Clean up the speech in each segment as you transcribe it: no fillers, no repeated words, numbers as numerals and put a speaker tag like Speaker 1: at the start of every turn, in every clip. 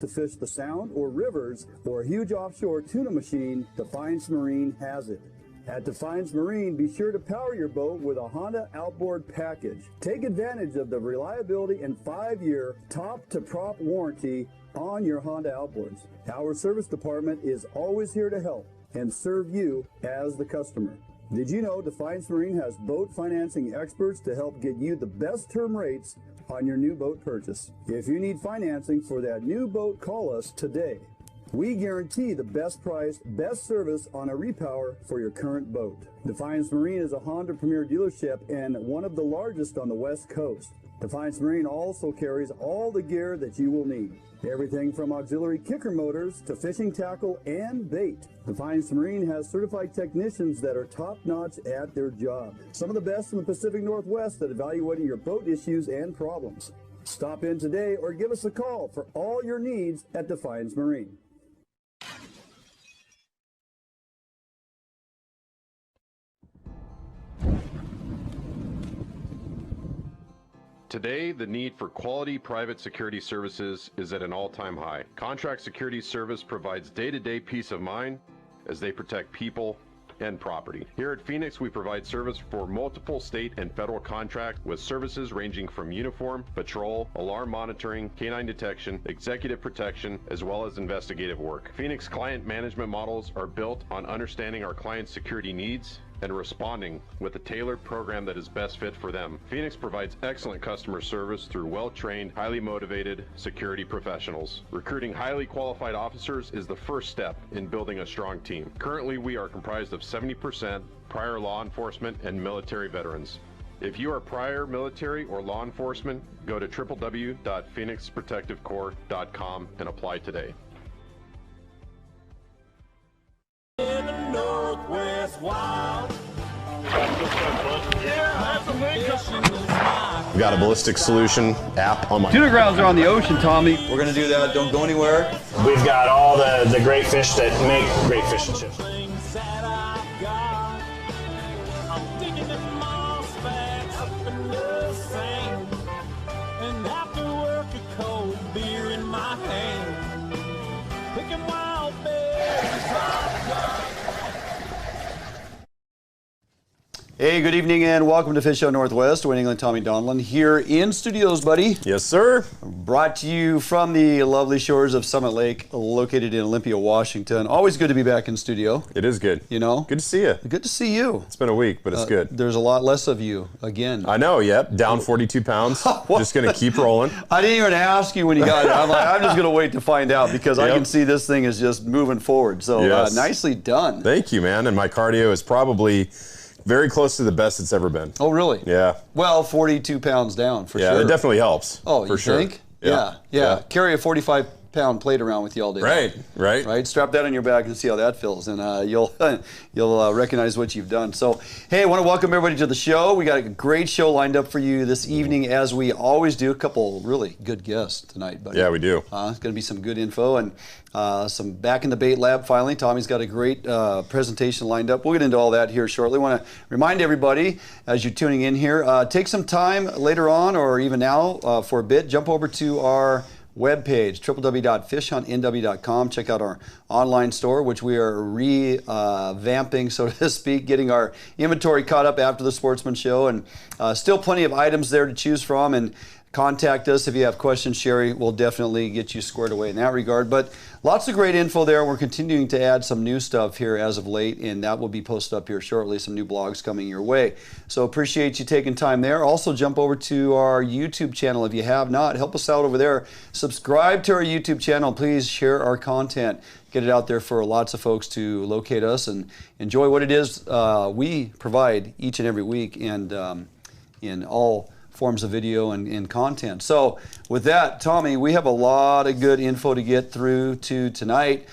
Speaker 1: To fish the Sound or rivers or a huge offshore tuna machine, Defiance Marine has it. At Defiance Marine, be sure to power your boat with a Honda outboard package. Take advantage of the reliability and 5-year top-to-prop warranty on your Honda outboards. Our service department is always here to help and serve you as the customer. Did you know Defiance Marine has boat financing experts to help get you the best term rates on your new boat purchase? If you need financing for that new boat, call us today. We guarantee the best price, best service on a repower for your current boat. Defiance Marine is a Honda Premier dealership and one of the largest on the West Coast. Defiance Marine also carries all the gear that you will need. Everything from auxiliary kicker motors to fishing tackle and bait. Defiance Marine has certified technicians that are top-notch at their job. Some of the best in the Pacific Northwest at evaluating your boat issues and problems. Stop in today or give us a call for all your needs at Defiance Marine.
Speaker 2: Today, the need for quality private security services is at an all-time high. Contract Security Service provides day-to-day peace of mind as they protect people and property. Here at Phoenix, we provide service for multiple state and federal contracts with services ranging from uniform, patrol, alarm monitoring, canine detection, executive protection, as well as investigative work. Phoenix client management models are built on understanding our clients' security needs and responding with a tailored program that is best fit for them. Phoenix provides excellent customer service through well-trained, highly motivated security professionals. Recruiting highly qualified officers is the first step in building a strong team. Currently, we are comprised of 70% prior law enforcement and military veterans. If you are prior military or law enforcement, go to www.phoenixprotectivecorps.com and apply today.
Speaker 3: In the Northwest Wild.
Speaker 4: We've got a ballistic solution app on my...
Speaker 5: Tuna grounds are on the ocean, Tommy.
Speaker 6: We're going to do that. Don't go anywhere.
Speaker 7: We've got all the great fish that make great fish and chips.
Speaker 3: Things that I got. I'm digging in moss bags up in the sand. And after work, a cold beer in my hand. Picking wild berries.
Speaker 5: Hey, good evening and welcome to Fish Show Northwest. Wayne England, Tommy Donlin here in studios, buddy.
Speaker 4: Yes, sir.
Speaker 5: Brought to you from the lovely shores of Summit Lake, located in Olympia, Washington. Always good to be back in studio.
Speaker 4: It is good.
Speaker 5: You know?
Speaker 4: Good to see you.
Speaker 5: Good to see you.
Speaker 4: It's been a week, but it's good.
Speaker 5: There's a lot less of you again.
Speaker 4: I know, yep. Down 42 pounds. Just going to keep rolling.
Speaker 5: I didn't even ask you when you got it. I'm like, I'm just going to wait to find out because I can see this thing is just moving forward. So
Speaker 4: yes.
Speaker 5: Nicely done.
Speaker 4: Thank you, man. And my cardio is probably very close to the best it's ever been.
Speaker 5: Oh, really?
Speaker 4: Yeah.
Speaker 5: Well, 42 pounds down for sure.
Speaker 4: Yeah, it definitely helps.
Speaker 5: Oh,
Speaker 4: for
Speaker 5: you
Speaker 4: sure.
Speaker 5: think? Yeah. Carry a 45-pound plate around with you all day. Right. Strap that on your back and see how that feels, and you'll recognize what you've done. So, hey, I want to welcome everybody to the show. We got a great show lined up for you this evening, as we always do. A couple really good guests tonight, buddy.
Speaker 4: Yeah, we do.
Speaker 5: It's going to be some good info and some back in the bait lab finally. Tommy's got a great presentation lined up. We'll get into all that here shortly. I want to remind everybody as you're tuning in here, take some time later on or even now for a bit, jump over to our webpage, www.fishuntnw.com. Check out our online store, which we are revamping, so to speak, getting our inventory caught up after the Sportsman show, and still plenty of items there to choose from. And contact us if you have questions. Sherry will definitely get you squared away in that regard. But lots of great info there. We're continuing to add some new stuff here as of late, and that will be posted up here shortly. Some new blogs coming your way. So appreciate you taking time there. Also jump over to our YouTube channel if you have not. Help us out over there. Subscribe to our YouTube channel. Please share our content. Get it out there for lots of folks to locate us and enjoy what it is we provide each and every week, and in all forms of video and content. So with that, Tommy, we have a lot of good info to get through to tonight.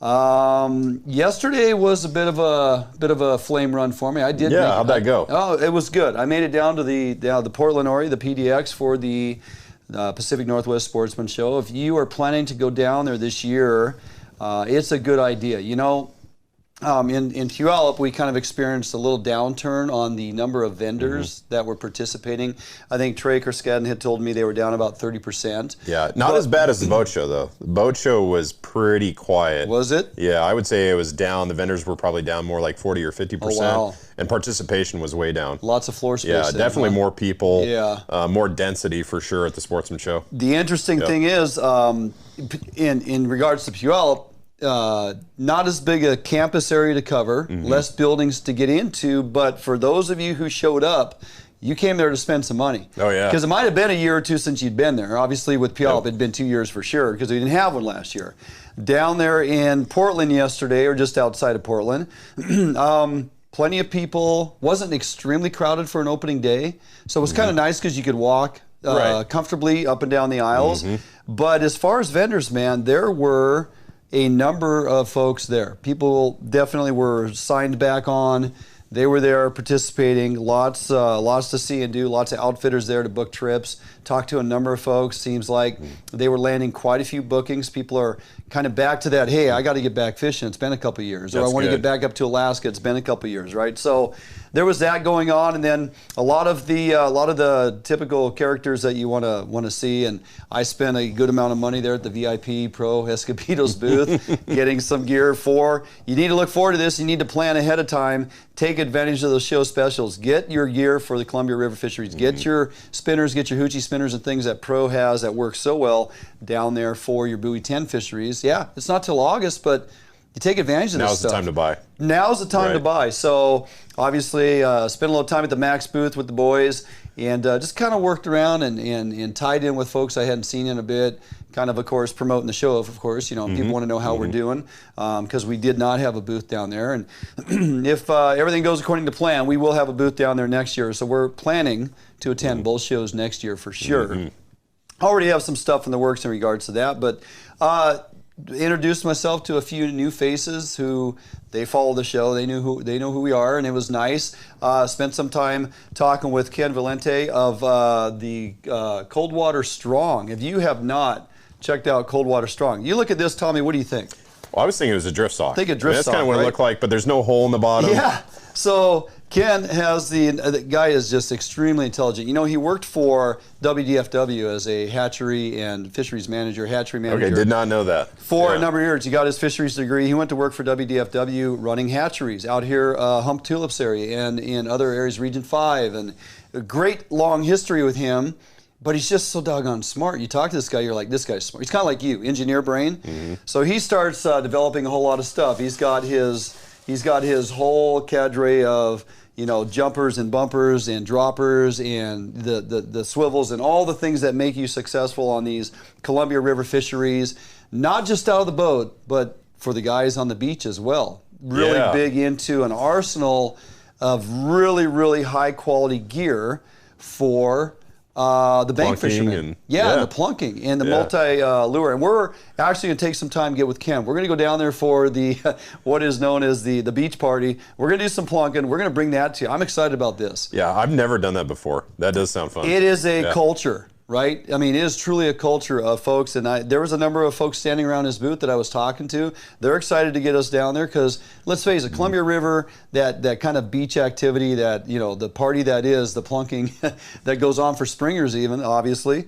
Speaker 5: Yesterday was a bit of a flame run for me. I did.
Speaker 4: Yeah, how'd that go?
Speaker 5: Oh, it was good. I made it down to the Portland Ori, the PDX, for the Pacific Northwest Sportsman Show. If you are planning to go down there this year, it's a good idea. You know, In Puyallup, we kind of experienced a little downturn on the number of vendors that were participating. I think Trey Kerskadden had told me they were down about 30%.
Speaker 4: Yeah, not as bad as the boat show, though. The boat show was pretty quiet.
Speaker 5: Was it?
Speaker 4: Yeah, I would say it was down. The vendors were probably down more like 40 or 50%.
Speaker 5: Oh, wow. And
Speaker 4: participation was way down.
Speaker 5: Lots of floor space.
Speaker 4: Yeah, definitely more people.
Speaker 5: Yeah.
Speaker 4: More density for sure at the Sportsman show.
Speaker 5: The interesting thing is, in regards to Puyallup, not as big a campus area to cover, less buildings to get into, but for those of you who showed up, you came there to spend some money.
Speaker 4: Oh, yeah.
Speaker 5: Because it might have been a year or two since you'd been there. Obviously, with Puyallup, it'd been 2 years for sure, because we didn't have one last year. Down there in Portland yesterday, or just outside of Portland, plenty of people. Wasn't extremely crowded for an opening day, so it was kind of nice because you could walk comfortably up and down the aisles. But as far as vendors, man, there were a number of folks there. People definitely were signed back on. They were there participating. Lots to see and do. Lots of outfitters there to book trips. Talked to a number of folks. Seems like they were landing quite a few bookings. People are kind of back to that, hey, I got to get back fishing. It's been a couple years. Or I want to get back up to Alaska. It's been a couple years, right? So there was that going on, and then a lot of the typical characters that you want to see. And I spent a good amount of money there at the VIP Pro Escobedo's booth, getting some gear for. You need to look forward to this. You need to plan ahead of time. Take advantage of those show specials. Get your gear for the Columbia River fisheries. Get your spinners, get your hoochie spinners and things that Pro has that work so well down there for your buoy 10 fisheries. Yeah, it's not till August, but you take advantage of this stuff.
Speaker 4: Now's the time to buy.
Speaker 5: Now's the time to buy. So obviously spent a little time at the Max booth with the boys and just kind of worked around and tied in with folks I hadn't seen in a bit. Kind of course, promoting the show, of course. You know, people want to know how we're doing because we did not have a booth down there. And if everything goes according to plan, we will have a booth down there next year. So we're planning to attend both shows next year for sure. Already have some stuff in the works in regards to that, but introduced myself to a few new faces who they follow the show. They know who we are, and it was nice. Spent some time talking with Ken Valente of the Coldwater Strong. If you have not checked out Coldwater Strong, you look at this, Tommy. What do you think?
Speaker 4: Well, I was thinking it was a drift sock.
Speaker 5: I think a drift sock.
Speaker 4: That's kind of what it looked like, but there's no hole in the bottom.
Speaker 5: Yeah. So Ken has the guy is just extremely intelligent. You know, he worked for WDFW as a hatchery and fisheries manager, hatchery manager.
Speaker 4: Okay, did not know that.
Speaker 5: For a number of years. He got his fisheries degree. He went to work for WDFW running hatcheries out here, Hump Tulips area and in other areas, Region 5. And a great long history with him, but he's just so doggone smart. You talk to this guy, you're like, this guy's smart. He's kind of like you, engineer brain. So he starts developing a whole lot of stuff. He's got his whole cadre of, you know, jumpers and bumpers and droppers and the swivels and all the things that make you successful on these Columbia River fisheries, not just out of the boat, but for the guys on the beach as well. Really big into an arsenal of really, really high quality gear for the bank fishermen. And the plunking and the multi-lure. And we're actually going to take some time to get with Ken. We're going to go down there for the what is known as the beach party. We're going to do some plunking. We're going to bring that to you. I'm excited about this.
Speaker 4: Yeah, I've never done that before. That does sound fun.
Speaker 5: It is a culture, right? I mean, it is truly a culture of folks. And there was a number of folks standing around his booth that I was talking to. They're excited to get us down there because, let's face it, Columbia River, that kind of beach activity, that, you know, the party that is, the plunking that goes on for springers even, obviously,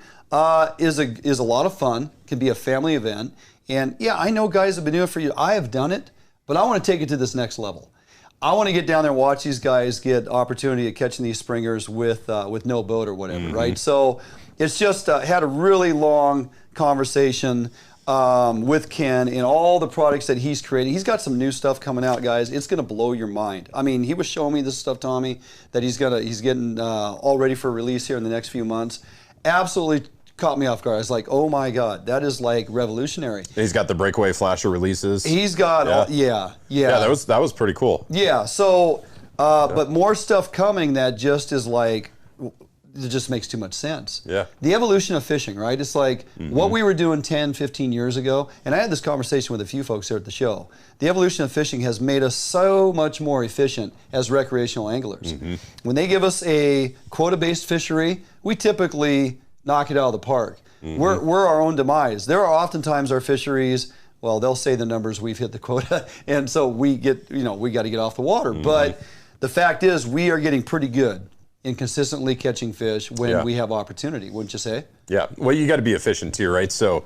Speaker 5: is a lot of fun, can be a family event. And yeah, I know guys have been doing it for you. I have done it, but I want to take it to this next level. I want to get down there and watch these guys get opportunity at catching these springers with no boat or whatever, right? So it's just had a really long conversation with Ken and all the products that he's creating. He's got some new stuff coming out, guys. It's going to blow your mind. I mean, he was showing me this stuff, Tommy, that he's getting all ready for release here in the next few months. Absolutely caught me off guard. I was like, oh my God, that is like revolutionary.
Speaker 4: He's got the breakaway flasher releases.
Speaker 5: He's got, yeah,
Speaker 4: that was pretty cool.
Speaker 5: Yeah, so, but more stuff coming that just is like, it just makes too much sense.
Speaker 4: Yeah.
Speaker 5: The evolution of fishing, right? It's like what we were doing 10, 15 years ago, and I had this conversation with a few folks here at the show. The evolution of fishing has made us so much more efficient as recreational anglers. When they give us a quota-based fishery, we typically knock it out of the park. We're our own demise. There are oftentimes our fisheries well, they'll say the numbers, we've hit the quota, and so we get, we got to get off the water. But the fact is, we are getting pretty good in consistently catching fish when we have opportunity, wouldn't you say? Yeah.
Speaker 4: Well, you got to be efficient too, right? So,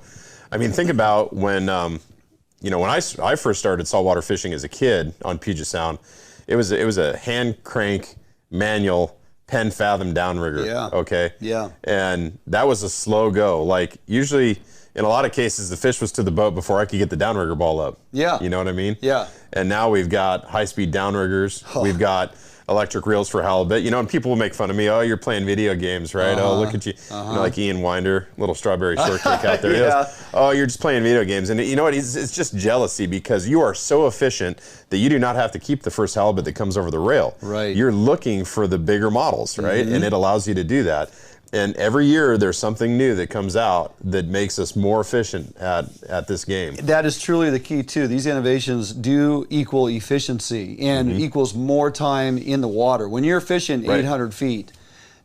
Speaker 4: I mean, think about when, when I first started saltwater fishing as a kid on Puget Sound, it was a hand crank manual 10 fathom downrigger.
Speaker 5: Yeah.
Speaker 4: Okay.
Speaker 5: Yeah.
Speaker 4: And that was a slow go. Like usually, in a lot of cases, the fish was to the boat before I could get the downrigger ball up.
Speaker 5: Yeah.
Speaker 4: You know what I mean?
Speaker 5: Yeah.
Speaker 4: And now we've got high-speed downriggers. We've got electric reels for halibut. And people will make fun of me. Oh, you're playing video games, right? Oh, look at you. Like Ian Winder, little strawberry shortcake out there.
Speaker 5: Yeah.
Speaker 4: Oh, you're just playing video games. And you know what? It's just jealousy because you are so efficient that you do not have to keep the first halibut that comes over the rail.
Speaker 5: Right.
Speaker 4: You're looking for the bigger models, right? And it allows you to do that. And every year there's something new that comes out that makes us more efficient at this game.
Speaker 5: That is truly the key too. These innovations do equal efficiency and equals more time in the water. When you're fishing 800 feet,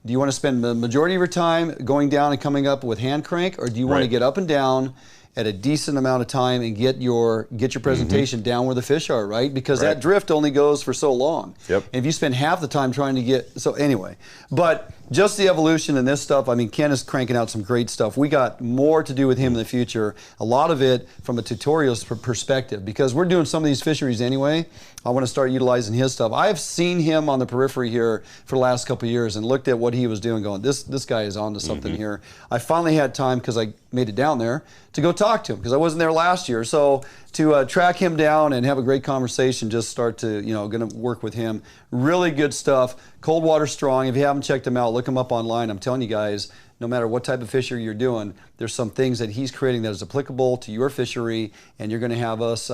Speaker 5: do you want to spend the majority of your time going down and coming up with hand crank, or do you want to get up and down at a decent amount of time and get your presentation down where the fish are, right? Because that drift only goes for so long.
Speaker 4: Yep.
Speaker 5: And if you spend half the time trying to get, so anyway, but just the evolution in this stuff, I mean, Ken is cranking out some great stuff. We got more to do with him in the future. A lot of it from a tutorials perspective, because we're doing some of these fisheries anyway. I want to start utilizing his stuff. I've seen him on the periphery here for the last couple of years and looked at what he was doing going, this guy is on to something here. I finally had time, because I made it down there, to go talk to him, because I wasn't there last year. So to track him down and have a great conversation, just start to, going to work with him. Really good stuff. Cold Water Strong. If you haven't checked him out, look him up online. I'm telling you guys, no matter what type of fishery you're doing, there's some things that he's creating that is applicable to your fishery, and you're going to have us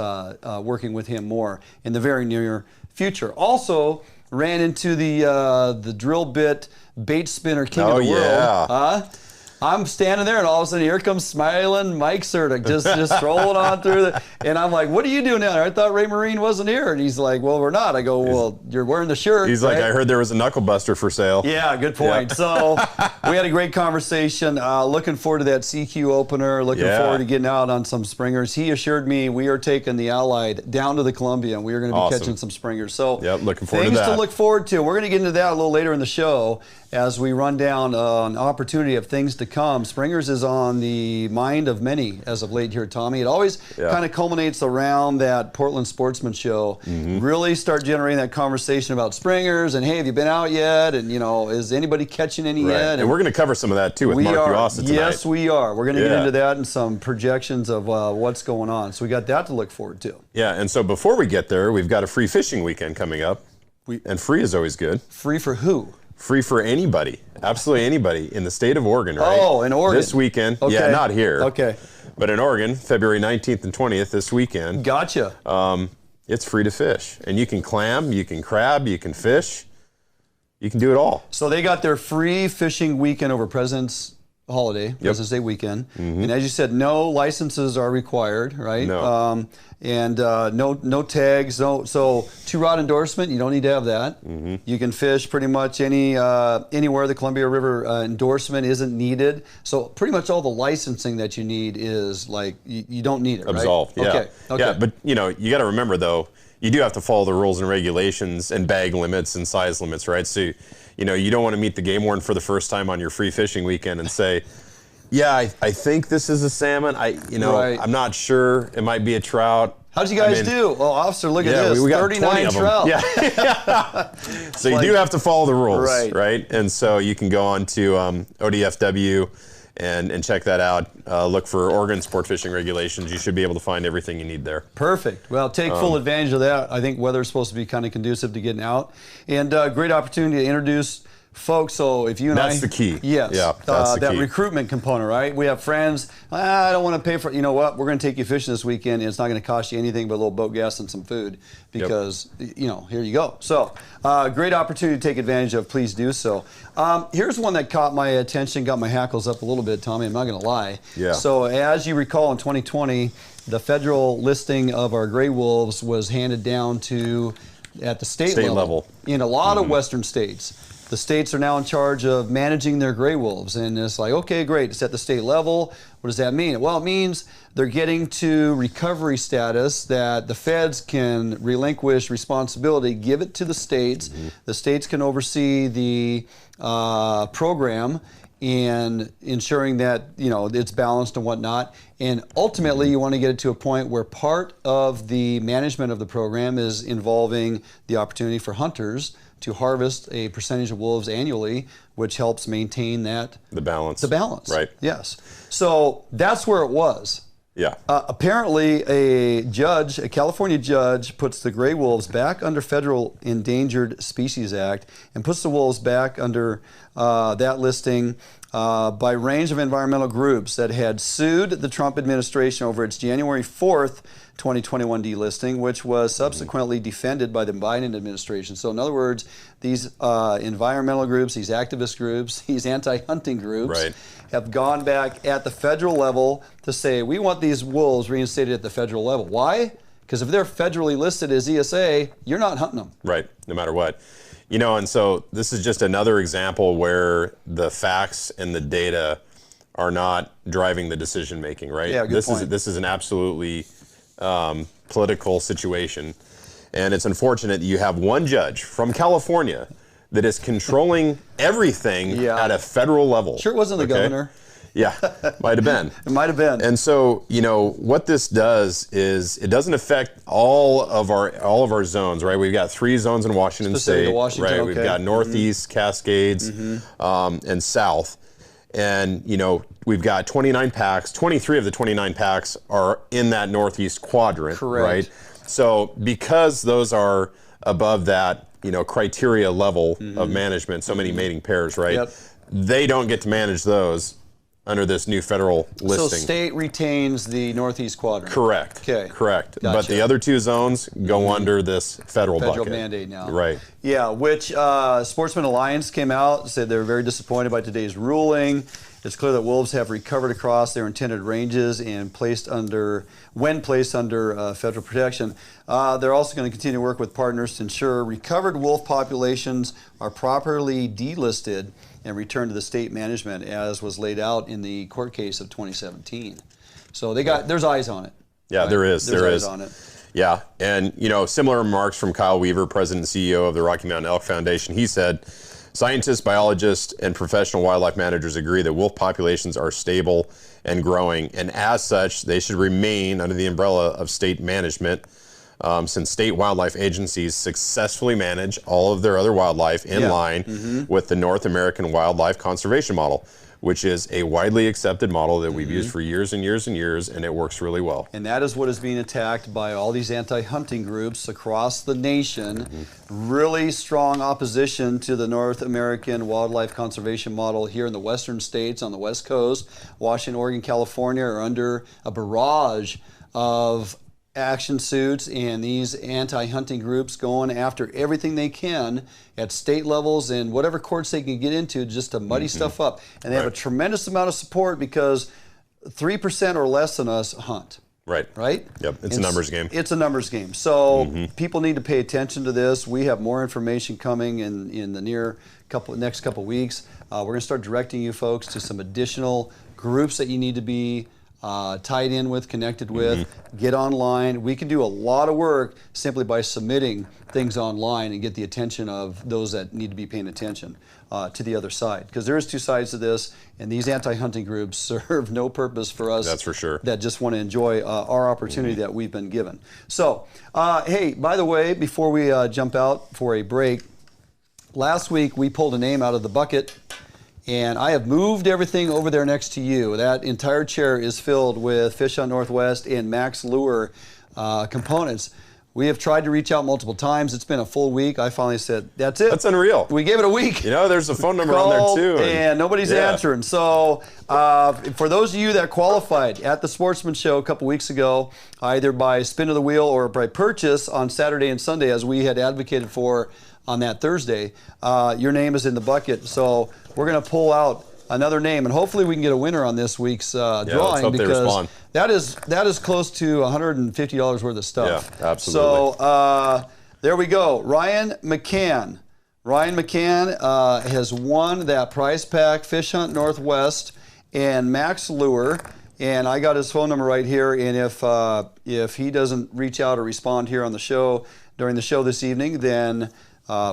Speaker 5: working with him more in the very near future. Also, ran into the drill bit bait spinner king of the world. I'm standing there, and all of a sudden, here comes smiling Mike Surdick, just rolling on through and I'm like, what are you doing down there? I thought Ray Marine wasn't here. And he's like, well, we're not. I go, well, you're wearing the shirt.
Speaker 4: He's like, I heard there was a knuckle buster for sale.
Speaker 5: Yeah, good point. Yeah. So we had a great conversation. Looking forward to that CQ opener. Looking forward to getting out on some springers. He assured me we are taking the Allied down to the Columbia, and we are going to be catching some springers. So
Speaker 4: looking forward to that.
Speaker 5: Things to look forward to. We're going to get into that a little later in the show as we run down an opportunity of things to come. Springers is on the mind of many as of late here, Tommy. It always kind of culminates around that Portland Sportsman show. Really start generating that conversation about springers and, hey, have you been out yet? And, is anybody catching any yet?
Speaker 4: And we're going to cover some of that, too, with Mark Yuasa tonight.
Speaker 5: Yes, we are. We're going to get into that and some projections of what's going on. So we got that to look forward to.
Speaker 4: Yeah, and so before we get there, we've got a free fishing weekend coming up. And free is always good.
Speaker 5: Free for who?
Speaker 4: Free for anybody, absolutely anybody in the state of Oregon, right?
Speaker 5: Oh, in Oregon.
Speaker 4: This weekend. Okay. Yeah, not here.
Speaker 5: Okay.
Speaker 4: But in Oregon, February 19th and 20th this weekend.
Speaker 5: Gotcha.
Speaker 4: It's free to fish. And you can clam, you can crab, you can fish. You can do it all.
Speaker 5: So they got their free fishing weekend over President's holiday, President's Day weekend. And as you said, no licenses are required, right?
Speaker 4: No.
Speaker 5: And no tags. So two-rod endorsement, you don't need to have that. You can fish pretty much anywhere the Columbia River endorsement isn't needed. So pretty much all the licensing that you need is like, you don't need it,
Speaker 4: absolved,
Speaker 5: right?
Speaker 4: Okay. Yeah, but you got to remember though, you do have to follow the rules and regulations and bag limits and size limits, right? So, you don't want to meet the game warden for the first time on your free fishing weekend and say, yeah, I think this is a salmon. I'm not sure. It might be a trout.
Speaker 5: How'd you guys do? Well, officer, look at this.
Speaker 4: We got
Speaker 5: 39 trout.
Speaker 4: Yeah. So you do have to follow the rules, right? And so you can go on to ODFW and check that out. Look for Oregon sport fishing regulations. You should be able to find everything you need there.
Speaker 5: Perfect. Well, take full advantage of that. I think weather's supposed to be kind of conducive to getting out. And great opportunity to introduce folks. So if you and
Speaker 4: that's the key.
Speaker 5: Yes.
Speaker 4: Yeah, that's the
Speaker 5: that
Speaker 4: key.
Speaker 5: recruitment component, right? We have friends, I don't want to pay for, you know what, we're going to take you fishing this weekend, and it's not going to cost you anything but a little boat gas and some food because, here you go. So great opportunity to take advantage of. Please do so. Here's one that caught my attention, got my hackles up a little bit, Tommy. I'm not going to lie.
Speaker 4: Yeah.
Speaker 5: So as you recall, in 2020, the federal listing of our gray wolves was handed down to at the state level in a lot of western states. the states are now in charge of managing their gray wolves. And it's like, okay, great, it's at the state level. What does that mean? Well, it means they're getting to recovery status that the feds can relinquish responsibility, give it to the states. The states can oversee the program and ensuring that, you know, it's balanced and whatnot. And ultimately, you want to get it to a point where part of the management of the program is involving the opportunity for hunters to harvest a percentage of wolves annually, which helps maintain that
Speaker 4: The balance.
Speaker 5: the balance.
Speaker 4: Right.
Speaker 5: Yes. So that's where it was.
Speaker 4: Yeah.
Speaker 5: Apparently, a California judge, puts the gray wolves back under Federal Endangered Species Act and puts the wolves back under that listing by range of environmental groups that had sued the Trump administration over its January 4th, 2021 delisting, which was subsequently defended by the Biden administration. So in other words, these environmental groups, these activist groups, these anti-hunting groups have gone back at the federal level to say, we want these wolves reinstated at the federal level. Why? Because if they're federally listed as ESA, you're not hunting them.
Speaker 4: Right, no matter what. You know, and so this is just another example where the facts and the data are not driving the decision making, right?
Speaker 5: Yeah, good point.
Speaker 4: This is an absolutely political situation. And it's unfortunate that you have one judge from California that is controlling everything at a federal level.
Speaker 5: Sure, it wasn't the governor.
Speaker 4: Yeah, might have been.
Speaker 5: It might have been.
Speaker 4: And so, you know, what this does is it doesn't affect all of our zones, right? We've got 3 zones in Washington
Speaker 5: Specific
Speaker 4: State,
Speaker 5: to Washington,
Speaker 4: right?
Speaker 5: okay.
Speaker 4: We've got Northeast, Cascades, and South. And, you know, we've got 29 packs. 23 of the 29 packs are in that Northeast quadrant,
Speaker 5: Correct.
Speaker 4: right? So because those are above that, you know, criteria level of management, so many mating pairs, right?
Speaker 5: Yep.
Speaker 4: They don't get to manage those under this new federal listing.
Speaker 5: So state retains the Northeast quadrant.
Speaker 4: Correct.
Speaker 5: Okay.
Speaker 4: Correct.
Speaker 5: Gotcha.
Speaker 4: But the other 2 zones go under this federal bucket.
Speaker 5: mandate now.
Speaker 4: Right.
Speaker 5: Yeah, which Sportsman Alliance came out, said they were very disappointed by today's ruling. It's clear that wolves have recovered across their intended ranges and when placed under federal protection. They're also going to continue to work with partners to ensure recovered wolf populations are properly delisted and returned to the state management as was laid out in the court case of 2017. So there's eyes on it.
Speaker 4: Yeah,
Speaker 5: right?
Speaker 4: there is.
Speaker 5: There's eyes on it.
Speaker 4: Yeah, and you know, similar remarks from Kyle Weaver, president and CEO of the Rocky Mountain Elk Foundation. He said, scientists, biologists, and professional wildlife managers agree that wolf populations are stable and growing, and as such, they should remain under the umbrella of state management, since state wildlife agencies successfully manage all of their other wildlife in line with the North American Wildlife Conservation Model, which is a widely accepted model that we've used for years and years and years, and it works really well.
Speaker 5: And that is what is being attacked by all these anti-hunting groups across the nation. Really strong opposition to the North American Wildlife Conservation Model here in the western states on the West Coast. Washington, Oregon, California are under a barrage of action suits and these anti-hunting groups going after everything they can at state levels and whatever courts they can get into just to muddy stuff up. And they have a tremendous amount of support because 3% or less than us hunt.
Speaker 4: Right.
Speaker 5: Right?
Speaker 4: Yep. It's a numbers game.
Speaker 5: It's a numbers game. So people need to pay attention to this. We have more information coming in the next couple weeks. We're going to start directing you folks to some additional groups that you need to be tied in with, connected with, get online. We can do a lot of work simply by submitting things online and get the attention of those that need to be paying attention to the other side. Because there is 2 sides to this, and these anti-hunting groups serve no purpose for us.
Speaker 4: That's for sure.
Speaker 5: That just want to enjoy our opportunity that we've been given. So, hey, by the way, before we jump out for a break, last week we pulled a name out of the bucket. And I have moved everything over there next to you. That entire chair is filled with Fish Hunt Northwest and Max Lure components. We have tried to reach out multiple times. It's been a full week. I finally said, that's it.
Speaker 4: That's unreal.
Speaker 5: We gave it a week.
Speaker 4: You know, there's a phone number on there too.
Speaker 5: And nobody's answering. So for those of you that qualified at the Sportsman Show a couple weeks ago, either by spin of the wheel or by purchase on Saturday and Sunday, as we had advocated for on that Thursday, your name is in the bucket. So we're going to pull out another name, and hopefully we can get a winner on this week's drawing, because that is close to $150 worth of stuff.
Speaker 4: Yeah, absolutely.
Speaker 5: So there we go. Ryan McCann Ryan McCann has won that prize pack, Fish Hunt Northwest and Max Lure. And I got his phone number right here. And if he doesn't reach out or respond here on the show during the show this evening, then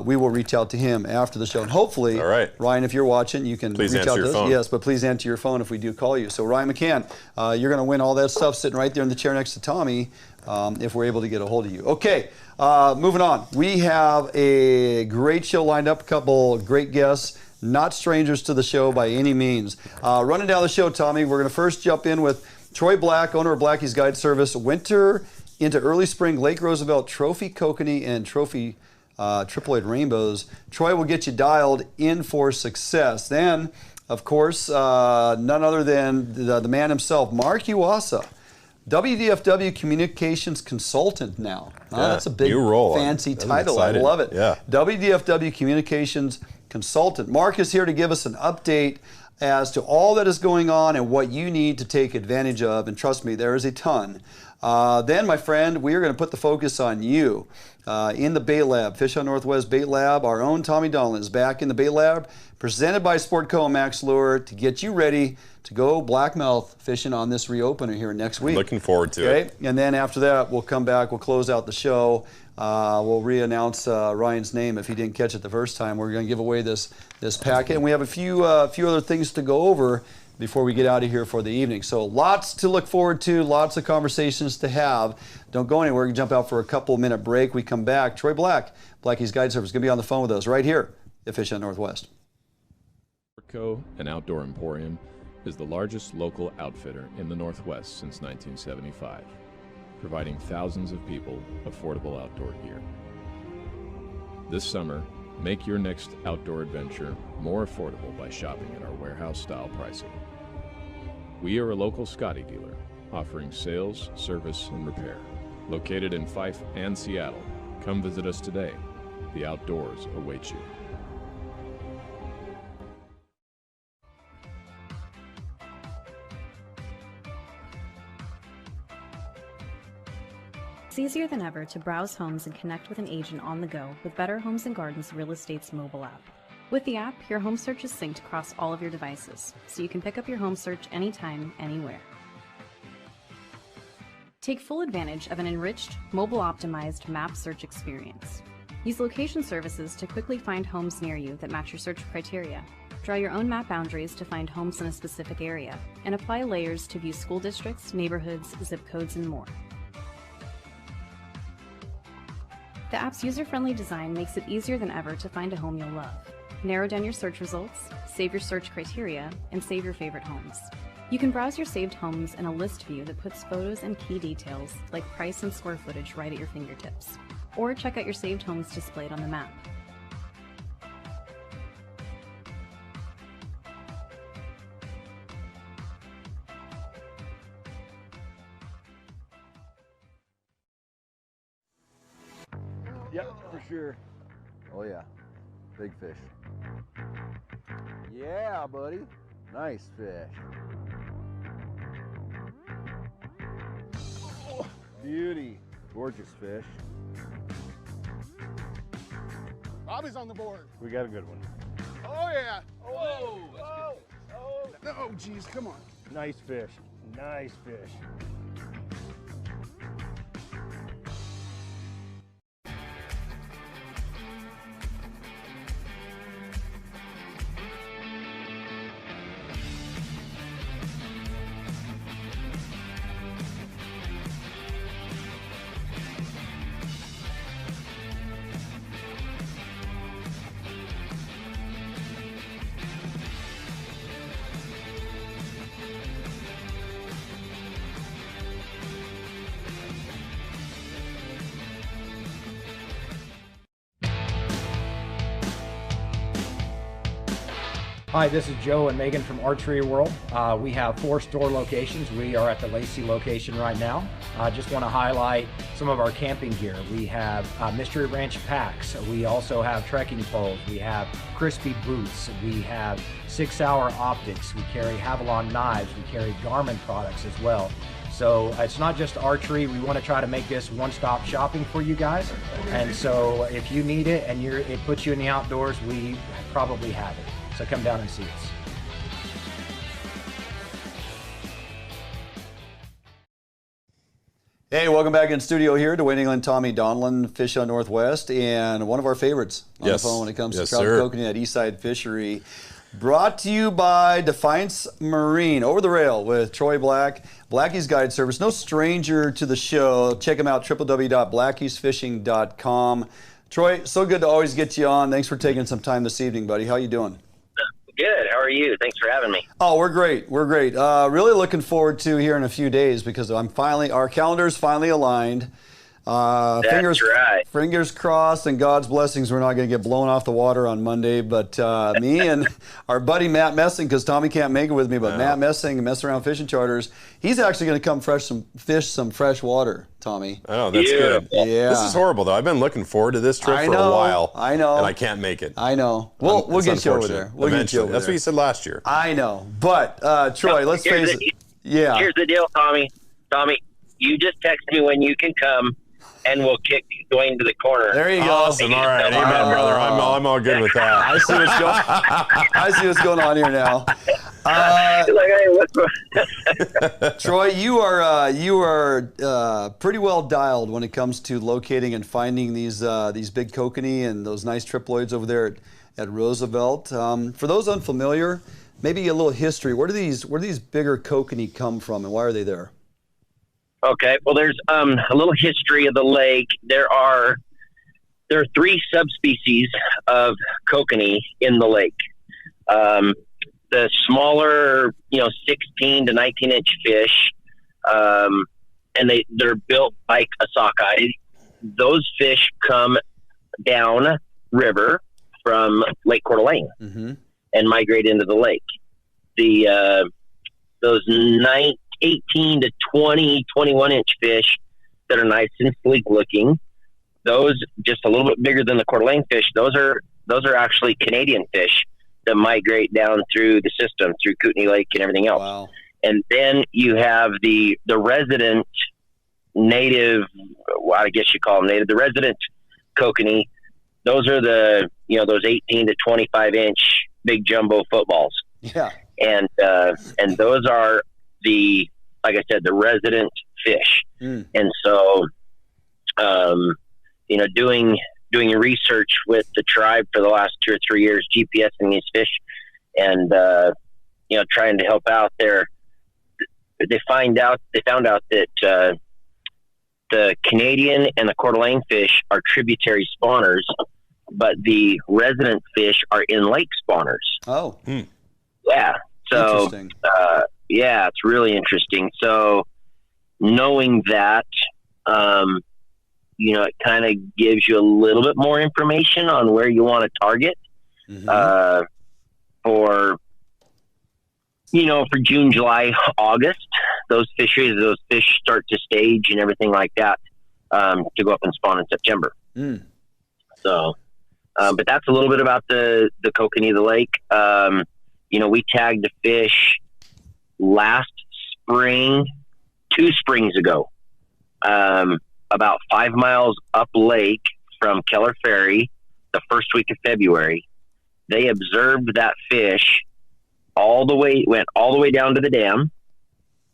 Speaker 5: we will reach out to him after the show. And hopefully,
Speaker 4: all right,
Speaker 5: Ryan, if you're watching, you can
Speaker 4: please
Speaker 5: reach
Speaker 4: answer
Speaker 5: out
Speaker 4: your
Speaker 5: to us.
Speaker 4: phone.
Speaker 5: Yes, but please answer your phone if we do call you. So Ryan McCann, you're going to win all that stuff sitting right there in the chair next to Tommy if we're able to get a hold of you. Okay, moving on. We have a great show lined up, a couple great guests, not strangers to the show by any means. Running down the show, Tommy, we're going to first jump in with Troy Black, owner of Blacky's Guide Service, winter into early spring Lake Roosevelt Trophy Kokanee and Trophy Triploid Rainbows. Troy will get you dialed in for success. Then, of course, none other than the man himself, Mark Yuasa, WDFW Communications Consultant now. That's a big,
Speaker 4: new role.
Speaker 5: fancy title. I love it.
Speaker 4: Yeah.
Speaker 5: WDFW Communications Consultant. Mark is here to give us an update as to all that is going on and what you need to take advantage of. And trust me, there is a ton. Then, my friend, we are going to put the focus on you in the bait lab. Fish Hunt Northwest Bait Lab. Our own Tommy Donlin is back in the bait lab, presented by Sportco and Max Lure, to get you ready to go Blackmouth fishing on this reopener here next week.
Speaker 4: Looking forward to it.
Speaker 5: And then after that, we'll come back, we'll close out the show. We'll re-announce Ryan's name if he didn't catch it the first time. We're going to give away this packet, and we have a few other things to go over before we get out of here for the evening. So lots to look forward to, lots of conversations to have. Don't go anywhere. We can jump out for a couple-minute break. We come back. Troy Black, Blacky's Guide Service, is going to be on the phone with us right here at Fish Hunt Northwest.
Speaker 8: Sportco, an outdoor emporium, is the largest local outfitter in the Northwest since 1975, providing thousands of people affordable outdoor gear. This summer, make your next outdoor adventure more affordable by shopping at our warehouse-style pricing. We are a local Scotty dealer, offering sales, service, and repair. Located in Fife and Seattle, come visit us today. The outdoors await you.
Speaker 9: It's easier than ever to browse homes and connect with an agent on the go with Better Homes and Gardens Real Estate's mobile app. With the app, your home search is synced across all of your devices, so you can pick up your home search anytime, anywhere. Take full advantage of an enriched, mobile-optimized map search experience. Use location services to quickly find homes near you that match your search criteria. Draw your own map boundaries to find homes in a specific area, and apply layers to view school districts, neighborhoods, zip codes, and more. The app's user-friendly design makes it easier than ever to find a home you'll love. Narrow down your search results, save your search criteria, and save your favorite homes. You can browse your saved homes in a list view that puts photos and key details like price and square footage right at your fingertips. Or check out your saved homes displayed on the map.
Speaker 6: Yep, for sure. Oh yeah, big fish. Yeah, buddy. Nice fish. Oh, beauty. Gorgeous fish.
Speaker 10: Bobby's on the board.
Speaker 6: We got a good one.
Speaker 10: Oh yeah. Oh, oh. No, geez, come on.
Speaker 6: Nice fish. Nice fish.
Speaker 11: Hi, this is Joe and Megan from Archery World. We have 4 store locations. We are at the Lacey location right now. I just want to highlight some of our camping gear. We have Mystery Ranch packs. We also have trekking poles. We have crispy boots. We have 6 Hour optics. We carry Havalon knives. We carry Garmin products as well. So it's not just archery. We want to try to make this one-stop shopping for you guys. And so if you need it and it puts you in the outdoors, we probably have it. So come down and see us.
Speaker 5: Hey, welcome back in studio here to Wayne England, Tommy Donlin, Fish on Northwest, and one of our favorites on the phone when it comes to trout kokanee at Eastside Fishery. Brought to you by Defiance Marine, over the rail with Troy Black, Blacky's Guide Service. No stranger to the show. Check him out, www.blackiesfishing.com. Troy, so good to always get you on. Thanks for taking some time this evening, buddy. How you doing?
Speaker 12: Good. How are you? Thanks for having me.
Speaker 5: Oh, we're great. We're great. Really looking forward to here in a few days because our calendar's finally aligned.
Speaker 12: That's right.
Speaker 5: Fingers crossed and God's blessings we're not going to get blown off the water on Monday. But me and our buddy Matt Messing, because Tommy can't make it with me, but Matt Messing, Mess Around Fishing Charters, he's actually going to come fish some fresh water, Tommy.
Speaker 4: Oh, that's good.
Speaker 5: Yeah.
Speaker 4: This is horrible, though. I've been looking forward to this trip for a while.
Speaker 5: I know.
Speaker 4: And I can't make it.
Speaker 5: I know. We'll get you over there. We'll get you over
Speaker 4: That's
Speaker 5: there.
Speaker 4: what you said last year.
Speaker 5: I know. But, Troy, let's face it. Yeah.
Speaker 12: Here's the deal, Tommy. Tommy, you just text me when you can come, and we'll kick Dwayne to the corner.
Speaker 5: There you go.
Speaker 4: Awesome. All right. Amen, brother. I'm all good with that.
Speaker 5: I see what's going on here now. Troy, you are pretty well dialed when it comes to locating and finding these big kokanee and those nice triploids over there at Roosevelt. For those unfamiliar, maybe a little history. Where do these bigger kokanee come from, and why are they there?
Speaker 12: Okay, well, there's a little history of the lake. There are 3 subspecies of kokanee in the lake. The smaller, 16 to 19-inch fish, and they're built like a sockeye. Those fish come down river from Lake Coeur d'Alene and migrate into the lake. Those 18 to 20, 21-inch fish that are nice and sleek looking, those just a little bit bigger than the Coeur d'Alene fish, those are actually Canadian fish that migrate down through the system, through Kootenai Lake and everything else.
Speaker 5: Wow.
Speaker 12: And then you have the resident native, well, I guess you call them native, the resident kokanee. Those are those 18 to 25-inch big jumbo footballs.
Speaker 5: Yeah.
Speaker 12: And those are like I said, the resident fish. And so, doing research with the tribe for the last 2 or 3 years, GPSing these fish and, trying to help out there. They found out that, the Canadian and the Coeur d'Alene fish are tributary spawners, but the resident fish are in lake spawners.
Speaker 5: Oh.
Speaker 12: Yeah. So, yeah, it's really interesting. So knowing that, it kind of gives you a little bit more information on where you want to target for June, July, August. Those fish start to stage and everything like that to go up and spawn in September. So, but that's a little bit about the kokanee of the lake. We tagged the fish last spring, 2 springs ago, about 5 miles up lake from Keller Ferry, the first week of February. They observed that fish went all the way down to the dam.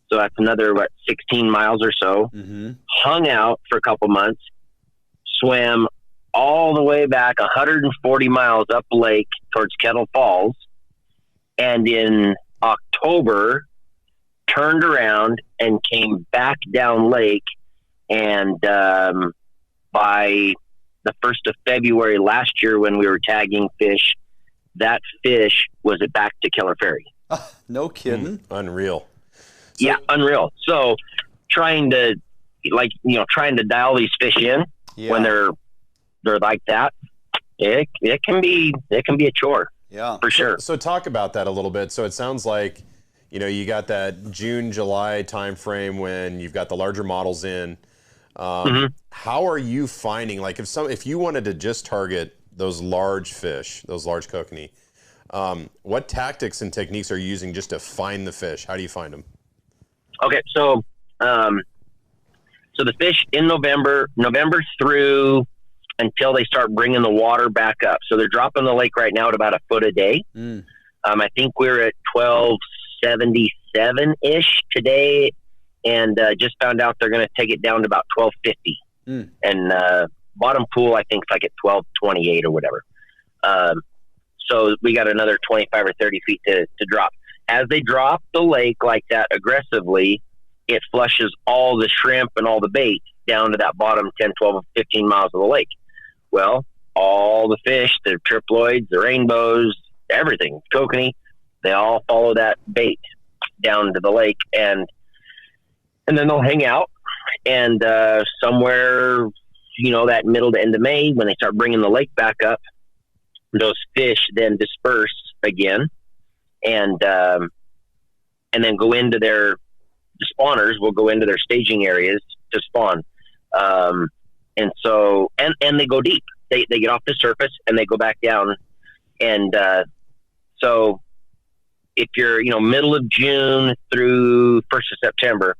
Speaker 12: So that's another, 16 miles or so. Hung out for a couple months, swam all the way back 140 miles up lake towards Kettle Falls. And in October, turned around and came back down lake. And by the 1st of February last year, when we were tagging fish, that fish was back to Keller Ferry.
Speaker 5: No kidding.
Speaker 4: Unreal.
Speaker 12: Yeah, unreal. So trying to dial these fish in when they're like that, it can be a chore.
Speaker 5: Yeah,
Speaker 12: for sure.
Speaker 4: So talk about that a little bit. So it sounds like, you got that June, July time frame when you've got the larger models in. How are you finding, like if you wanted to just target those large fish, those large kokanee, what tactics and techniques are you using just to find the fish? How do you find them?
Speaker 12: Okay, so So the fish in November through until they start bringing the water back up. So they're dropping the lake right now at about a foot a day. I think we're at 1277-ish today, and just found out they're going to take it down to about 1250. And bottom pool, I think, is like at 1228 or whatever. So we got another 25 or 30 feet to drop. As they drop the lake like that aggressively, it flushes all the shrimp and all the bait down to that bottom 10, 12, 15 miles of the lake. Well, all the fish, the triploids, the rainbows, everything, kokanee, they all follow that bait down to the lake, and then they'll hang out. And somewhere, that middle to end of May, when they start bringing the lake back up, those fish then disperse again, and then go into the spawners will go into their staging areas to spawn. And so, and they go deep. They get off the surface and they go back down. And so if you're, middle of June through 1st of September,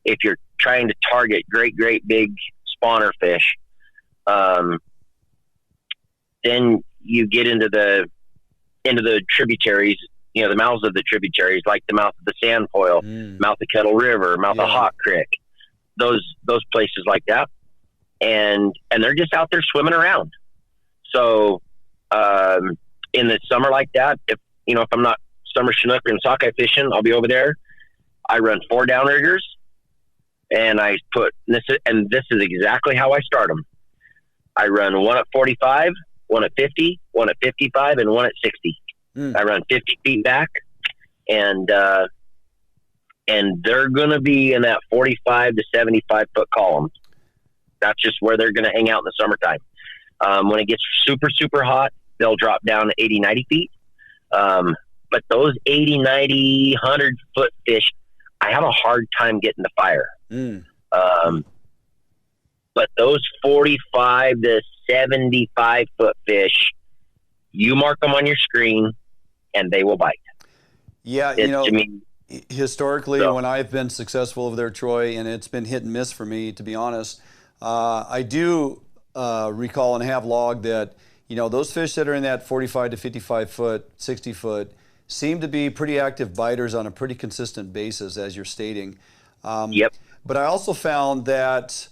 Speaker 12: if you're trying to target great big spawner fish, then you get into the tributaries, the mouths of the tributaries, like the mouth of the Sandpoil, mouth of Kettle River, mouth of Hawk Creek, those places like that. And they're just out there swimming around. So, in the summer like that, if I'm not summer Chinook and sockeye fishing, I'll be over there. I run 4 downriggers, and I put this is exactly how I start them. I run one at 45, one at 50, one at 55, and one at 60. I run 50 feet back, and they're going to be in that 45 to 75 foot column. That's just where they're going to hang out in the summertime. When it gets super, super hot, they'll drop down to 80, 90 feet. But those 80, 90, 100 foot fish, I have a hard time getting to fire. But those 45 to 75 foot fish, you mark them on your screen and they will bite.
Speaker 5: Yeah. Historically, when I've been successful over there, Troy, and it's been hit and miss for me, to be honest, I do recall and have logged that, those fish that are in that 45 to 55 foot, 60 foot, seem to be pretty active biters on a pretty consistent basis, as you're stating.
Speaker 12: Yep.
Speaker 5: But I also found that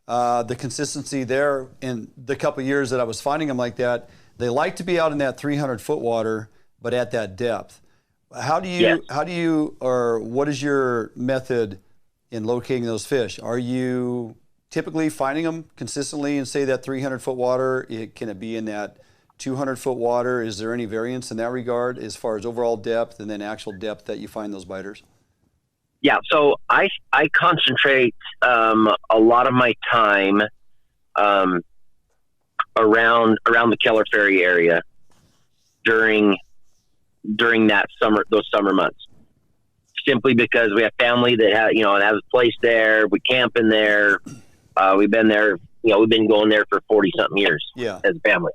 Speaker 5: the consistency there in the couple of years that I was finding them like that, they like to be out in that 300 foot water, but at that depth. What is your method in locating those fish? Are you typically finding them consistently in, say, that 300 foot water? Can it be in that 200 foot water? Is there any variance in that regard as far as overall depth and then actual depth that you find those biters?
Speaker 12: Yeah, so I concentrate a lot of my time around the Keller Ferry area during those summer months, simply because we have family that has a place there. We camp in there. We've been there. We've been going there for 40 something years as a family,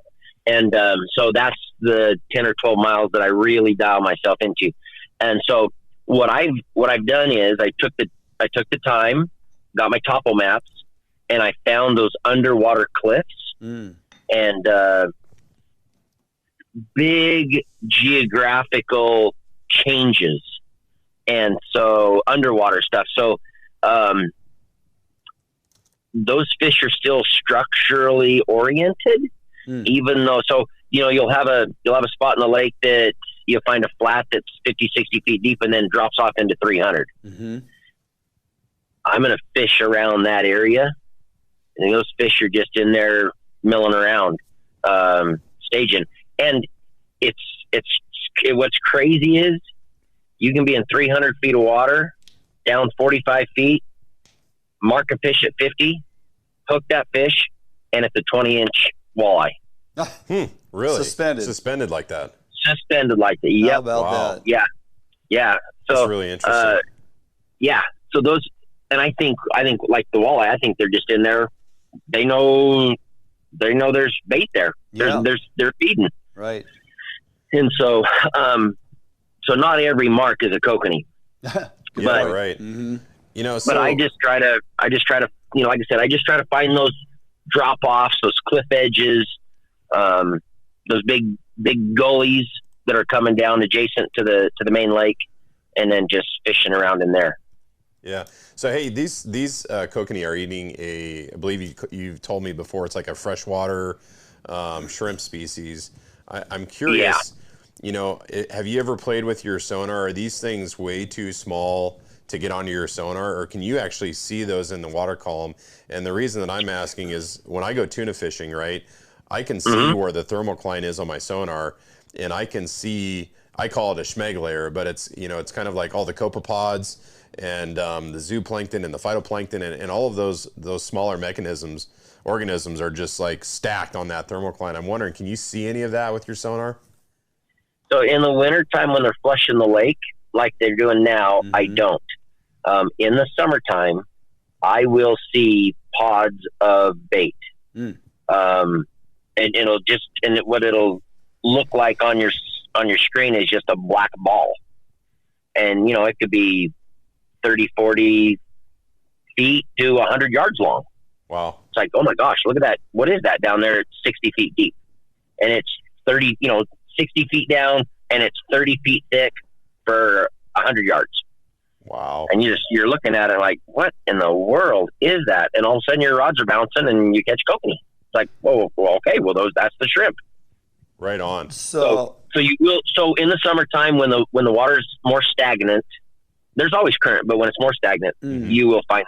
Speaker 12: and so that's the 10 or 12 miles that I really dial myself into. And so what I've done is I took the time, got my topo maps, and I found those underwater cliffs and big geographical changes, and so underwater stuff. So those fish are still structurally oriented, even though you'll have a spot in the lake that you'll find a flat that's 50, 60 feet deep and then drops off into 300. I'm going to fish around that area, and those fish are just in there milling around, staging. And what's crazy is you can be in 300 feet of water, down 45 feet, mark a fish at 50, hook that fish, and it's a 20-inch walleye.
Speaker 4: Really?
Speaker 5: Suspended
Speaker 4: like that?
Speaker 12: Suspended like that. Yep.
Speaker 5: How about that?
Speaker 12: Yeah. So
Speaker 4: that's really interesting.
Speaker 12: So those, and I think like the walleye, I think they're just in there. They know there's bait there. They're feeding.
Speaker 5: Right.
Speaker 12: And so, so not every mark is a kokanee.
Speaker 4: Right. You know,
Speaker 12: but I just try to, you know, like I said, I just try to find those drop offs, those cliff edges, those big gullies that are coming down adjacent to the main lake, and then just fishing around in there.
Speaker 4: Yeah. So hey, these kokanee are eating I believe you've told me before, it's like a freshwater shrimp species. I'm curious. You know, have you ever played with your sonar? Are these things way too small to get onto your sonar, or can you actually see those in the water column? And the reason that I'm asking is when I go tuna fishing, right, I can see where the thermocline is on my sonar, and I can see, I call it a schmeg layer, but it's, you know, it's kind of like all the copepods and the zooplankton and the phytoplankton and all of those smaller organisms are just like stacked on that thermocline. I'm wondering, can you see any of that with your sonar?
Speaker 12: So in the wintertime when they're flushing the lake, like they're doing now, I don't. In the summertime, I will see pods of bait. And it'll just, and what it'll look like on your screen is just a black ball. And, you know, it could be 30, 40 feet to 100 yards long.
Speaker 4: Wow.
Speaker 12: It's like, oh my gosh, look at that. What is that down there? It's 60 feet deep. And it's 30, you know, 60 feet down, and it's 30 feet thick for 100 yards.
Speaker 4: Wow.
Speaker 12: And you're looking at it like, what in the world is that? And all of a sudden your rods are bouncing and you catch kokanee. It's like, whoa, well, okay, well that's the shrimp.
Speaker 4: Right on.
Speaker 12: So you will, so in the summertime when the water's more stagnant, there's always current, but when it's more stagnant, you will find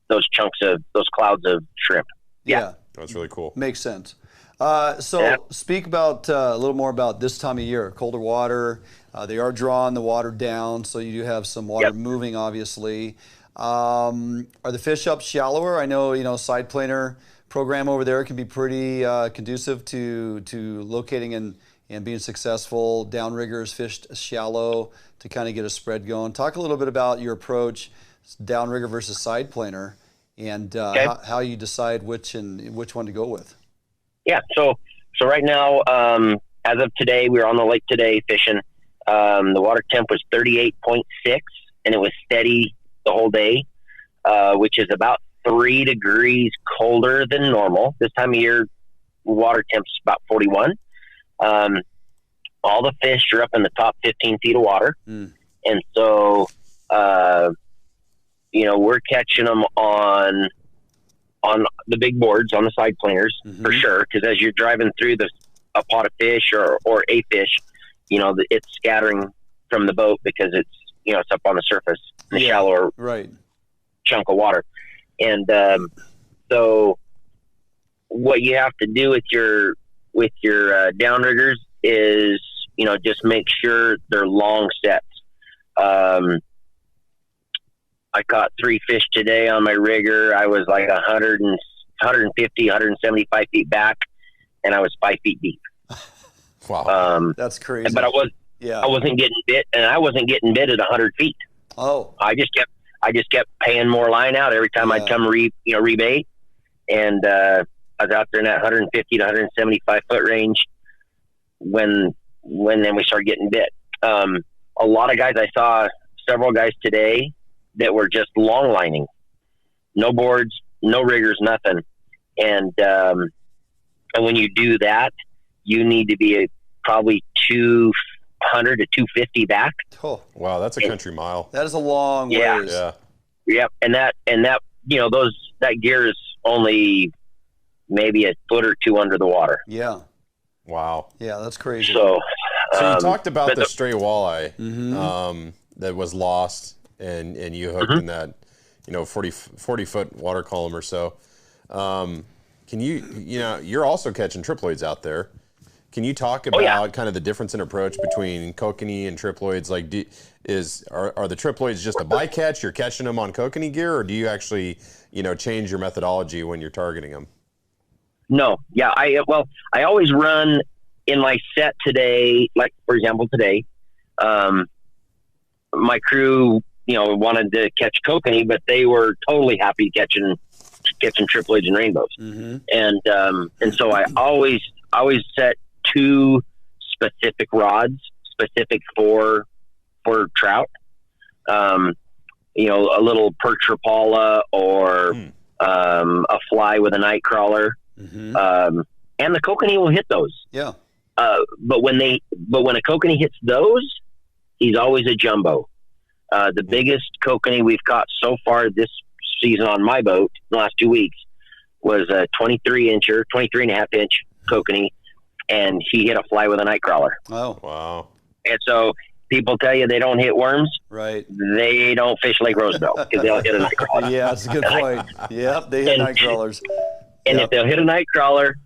Speaker 12: those chunks of those clouds of shrimp. Yeah.
Speaker 4: That's really cool.
Speaker 5: Makes sense. Speak about a little more about this time of year, colder water. They are drawing the water down, so you do have some water moving, obviously. Are the fish up shallower? I know, you know, side planer program over there can be pretty conducive to locating and being successful. Downriggers fished shallow to kind of get a spread going. Talk a little bit about your approach, downrigger versus side planer, and how you decide which one to go with.
Speaker 12: Yeah, so right now, as of today, we were on the lake today fishing. The water temp was 38.6, and it was steady the whole day, which is about 3 degrees colder than normal. This time of year, water temp's about 41. All the fish are up in the top 15 feet of water, and so you know, we're catching them on the big boards, on the side planers, for sure, because as you're driving through a pot of fish or a fish, you know, it's scattering from the boat because it's, you know, it's up on the surface in a shallower chunk of water. And so what you have to do with your downriggers is, you know, just make sure they're long sets. I caught 3 fish today on my rigger. I was like 150, 175 feet back, and I was 5 feet deep.
Speaker 4: Wow.
Speaker 5: That's crazy.
Speaker 12: But I wasn't getting bit, and I wasn't getting bit at 100 feet.
Speaker 5: Oh.
Speaker 12: I just kept paying more line out every time I'd come rebait. And I was out there in that 150 to 175 foot range when then we started getting bit. A lot of guys, I saw several guys today that were just long lining, no boards, no riggers, nothing. And when you do that, you need to be probably 200 to 250 back.
Speaker 5: Oh,
Speaker 4: wow. That's a country mile.
Speaker 5: That is a long ways.
Speaker 4: Yeah.
Speaker 12: Yep. And that, you know, that gear is only maybe a foot or 2 under the water.
Speaker 5: Yeah.
Speaker 4: Wow.
Speaker 5: Yeah. That's crazy.
Speaker 12: So
Speaker 4: you talked about the stray walleye that was lost and you hooked in that, you know, 40 foot water column or so. Can you know, you're also catching triploids out there. Can you talk about kind of the difference in approach between kokanee and triploids? Like, are the triploids just a bycatch? You're catching them on kokanee gear, or do you actually, you know, change your methodology when you're targeting them?
Speaker 12: No. Yeah. I always run in my set today, like for example, today, my crew, you know, wanted to catch kokanee, but they were totally happy catching triploids and rainbows. And so I always set 2 specific rods, specific for trout. a little perch rapala or a fly with a night crawler. And the kokanee will hit those.
Speaker 5: Yeah.
Speaker 12: But when a kokanee hits those, he's always a jumbo. The biggest kokanee we've caught so far this season on my boat in the last 2 weeks was a 23 and a half inch kokanee, and he hit a fly with a night crawler.
Speaker 5: Oh,
Speaker 4: wow.
Speaker 12: And so people tell you they don't hit worms.
Speaker 5: Right.
Speaker 12: They don't fish Lake Roosevelt because they'll hit a night crawler.
Speaker 5: Yeah, that's a good point. Yep, they hit night crawlers.
Speaker 12: And if they'll hit a night crawler,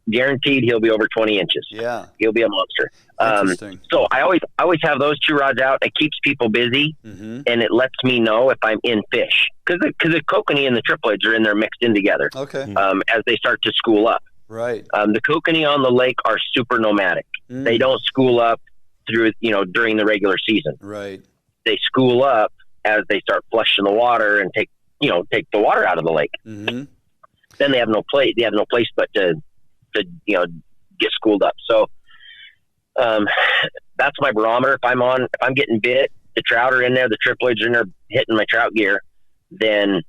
Speaker 12: guaranteed he'll be over 20 inches.
Speaker 5: Yeah.
Speaker 12: He'll be a monster.
Speaker 5: Interesting.
Speaker 12: So I always have those two rods out. It keeps people busy, and it lets me know if I'm in fish. Because the kokanee and the triploids are in there mixed in together.
Speaker 5: Okay.
Speaker 12: As they start to school up.
Speaker 5: Right.
Speaker 12: The kokanee on the lake are super nomadic. They don't school up through, during the regular season.
Speaker 5: Right.
Speaker 12: They school up as they start flushing the water and take the water out of the lake. Then they have no place. They have no place but to get schooled up. So that's my barometer. If I'm getting bit, the trout are in there, the triploids are in there hitting my trout gear, then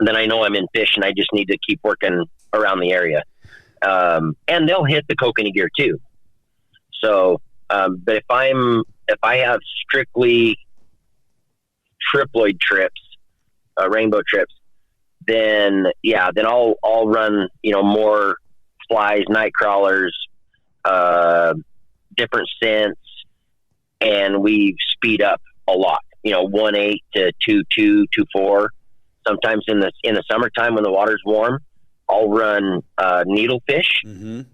Speaker 12: I know I'm in fish, and I just need to keep working around the area. And they'll hit the kokanee gear too. So, but if I have strictly triploid trips, rainbow trips, then I'll run, more flies, night crawlers, different scents, and we speed up a lot, 1.8 to 2.2, 2.4. Sometimes in the summertime when the water's warm, I'll run needlefish,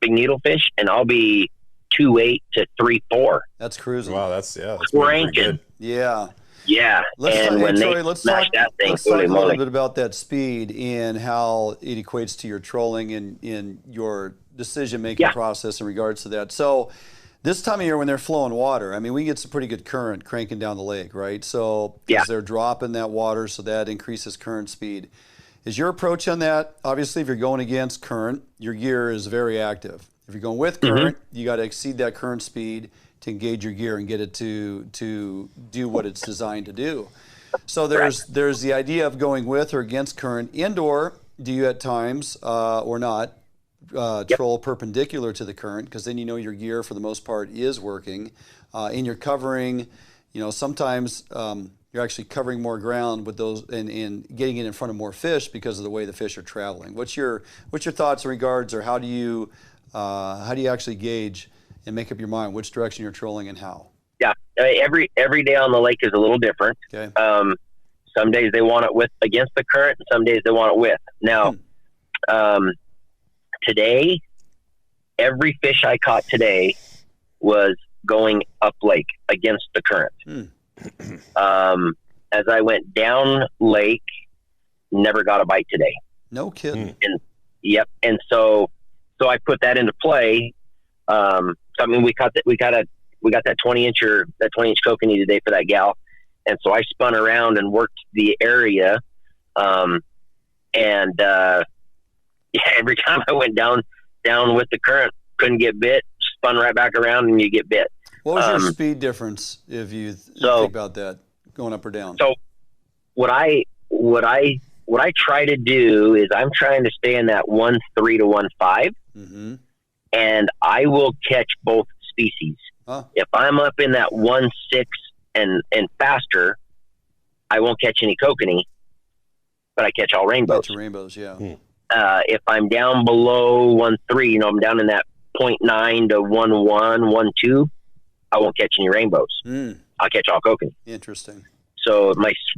Speaker 12: big needlefish, and I'll be 2.8 to 3.4.
Speaker 5: That's cruising.
Speaker 4: Wow, that's
Speaker 12: cranking.
Speaker 5: Yeah.
Speaker 12: Yeah.
Speaker 5: Let's talk a
Speaker 12: moly.
Speaker 5: little bit about that speed and how it equates to your trolling and in your decision-making process in regards to that. So this time of year when they're flowing water, I mean, we get some pretty good current cranking down the lake, right? So as they're dropping that water, so that increases current speed. Is your approach on that? Obviously, if you're going against current, your gear is very active. If you're going with current, you got to exceed that current speed to engage your gear and get it to do what it's designed to do. So there's the idea of going with or against current. Indoor, do you at times or not troll perpendicular to the current, because then your gear for the most part is working, and you're covering, sometimes you're actually covering more ground with those and getting it in front of more fish because of the way the fish are traveling. What's your thoughts in regards, or how do you actually gauge and make up your mind which direction you're trolling and how?
Speaker 12: Yeah, every day on the lake is a little different.
Speaker 5: Okay.
Speaker 12: Some days they want it against the current, and some days they want it with. Now, today, every fish I caught today was going up lake against the current. As I went down lake, never got a bite today.
Speaker 5: No kidding.
Speaker 12: And so I put that into play. I mean, we got that 20-inch kokanee today for that gal, and so I spun around and worked the area, every time I went down with the current, couldn't get bit, spun right back around, and you get bit.
Speaker 5: What was your speed difference if you think about that, going up or down?
Speaker 12: So what I try to do is I'm trying to stay in that 1.3 to 1.5. And I will catch both species. If I'm up in that 1.6 and faster, I won't catch any kokanee, but I catch all rainbows. If I'm down below 1.3, I'm down in that 0.9 to 1.1, 1.2, I won't catch any rainbows. I'll catch all kokanee.
Speaker 5: Interesting.
Speaker 12: So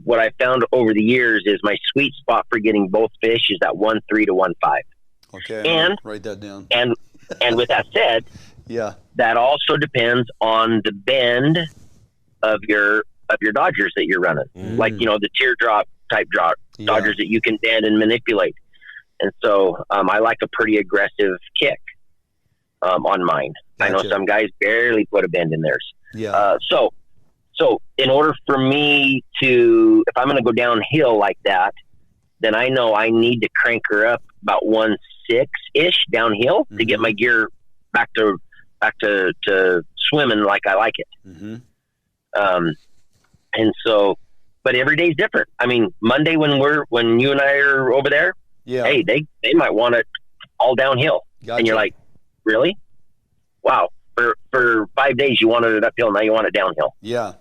Speaker 12: what I found over the years is my sweet spot for getting both fish is that 1.3 to 1.5.
Speaker 5: Okay,
Speaker 12: and
Speaker 5: write that down.
Speaker 12: And with that said, that also depends on the bend of your dodgers that you're running, like the teardrop type dodgers that you can bend and manipulate. And so I like a pretty aggressive kick on mine. Gotcha. I know some guys barely put a bend in theirs. So in order for me to, if I'm going to go downhill like that, then I know I need to crank her up about 1.6-ish downhill to get my gear back to swimming like I like it. And so but every day's different. I mean, Monday when you and I are over there, hey, they might want it all downhill.
Speaker 5: Gotcha.
Speaker 12: And you're like, really? Wow. For 5 days you wanted it uphill, now you want it downhill.
Speaker 5: Yeah.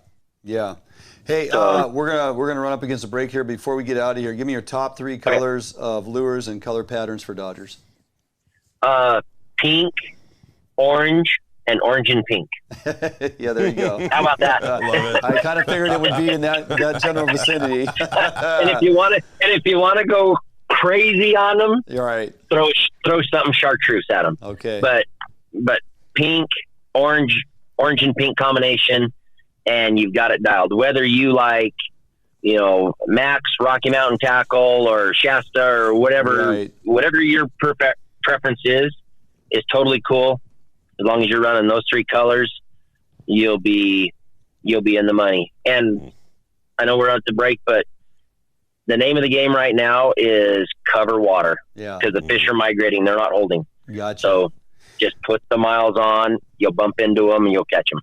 Speaker 5: Yeah. Hey, we're gonna run up against a break here. Before we get out of here, give me your top 3 colors of lures and color patterns for Dodgers.
Speaker 12: Pink, orange, and orange and pink.
Speaker 5: Yeah, there you go.
Speaker 12: How about that?
Speaker 5: Love it. I kind of figured it would be in that general vicinity.
Speaker 12: And if you want to go crazy on them,
Speaker 5: you're right.
Speaker 12: Throw something chartreuse at them.
Speaker 5: Okay.
Speaker 12: But pink, orange and pink combination, and you've got it dialed. Whether you like, Max, Rocky Mountain Tackle, or Shasta, or whatever your preference is totally cool. As long as you're running those 3 colors, you'll be in the money. And I know we're at the break, but the name of the game right now is cover water.
Speaker 5: Yeah.
Speaker 12: Because the fish are migrating, they're not holding.
Speaker 5: Gotcha.
Speaker 12: So just put the miles on, you'll bump into them and you'll catch them.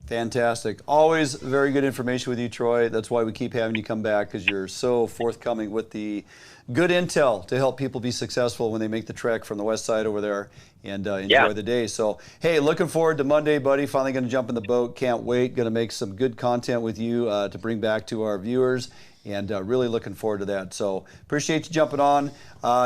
Speaker 5: Fantastic. Always very good information with you, Troy. That's why we keep having you come back, because you're so forthcoming with the good intel to help people be successful when they make the trek from the west side over there and enjoy the day. So, hey, looking forward to Monday, buddy. Finally going to jump in the boat. Can't wait. Going to make some good content with you to bring back to our viewers. And really looking forward to that. So appreciate you jumping on.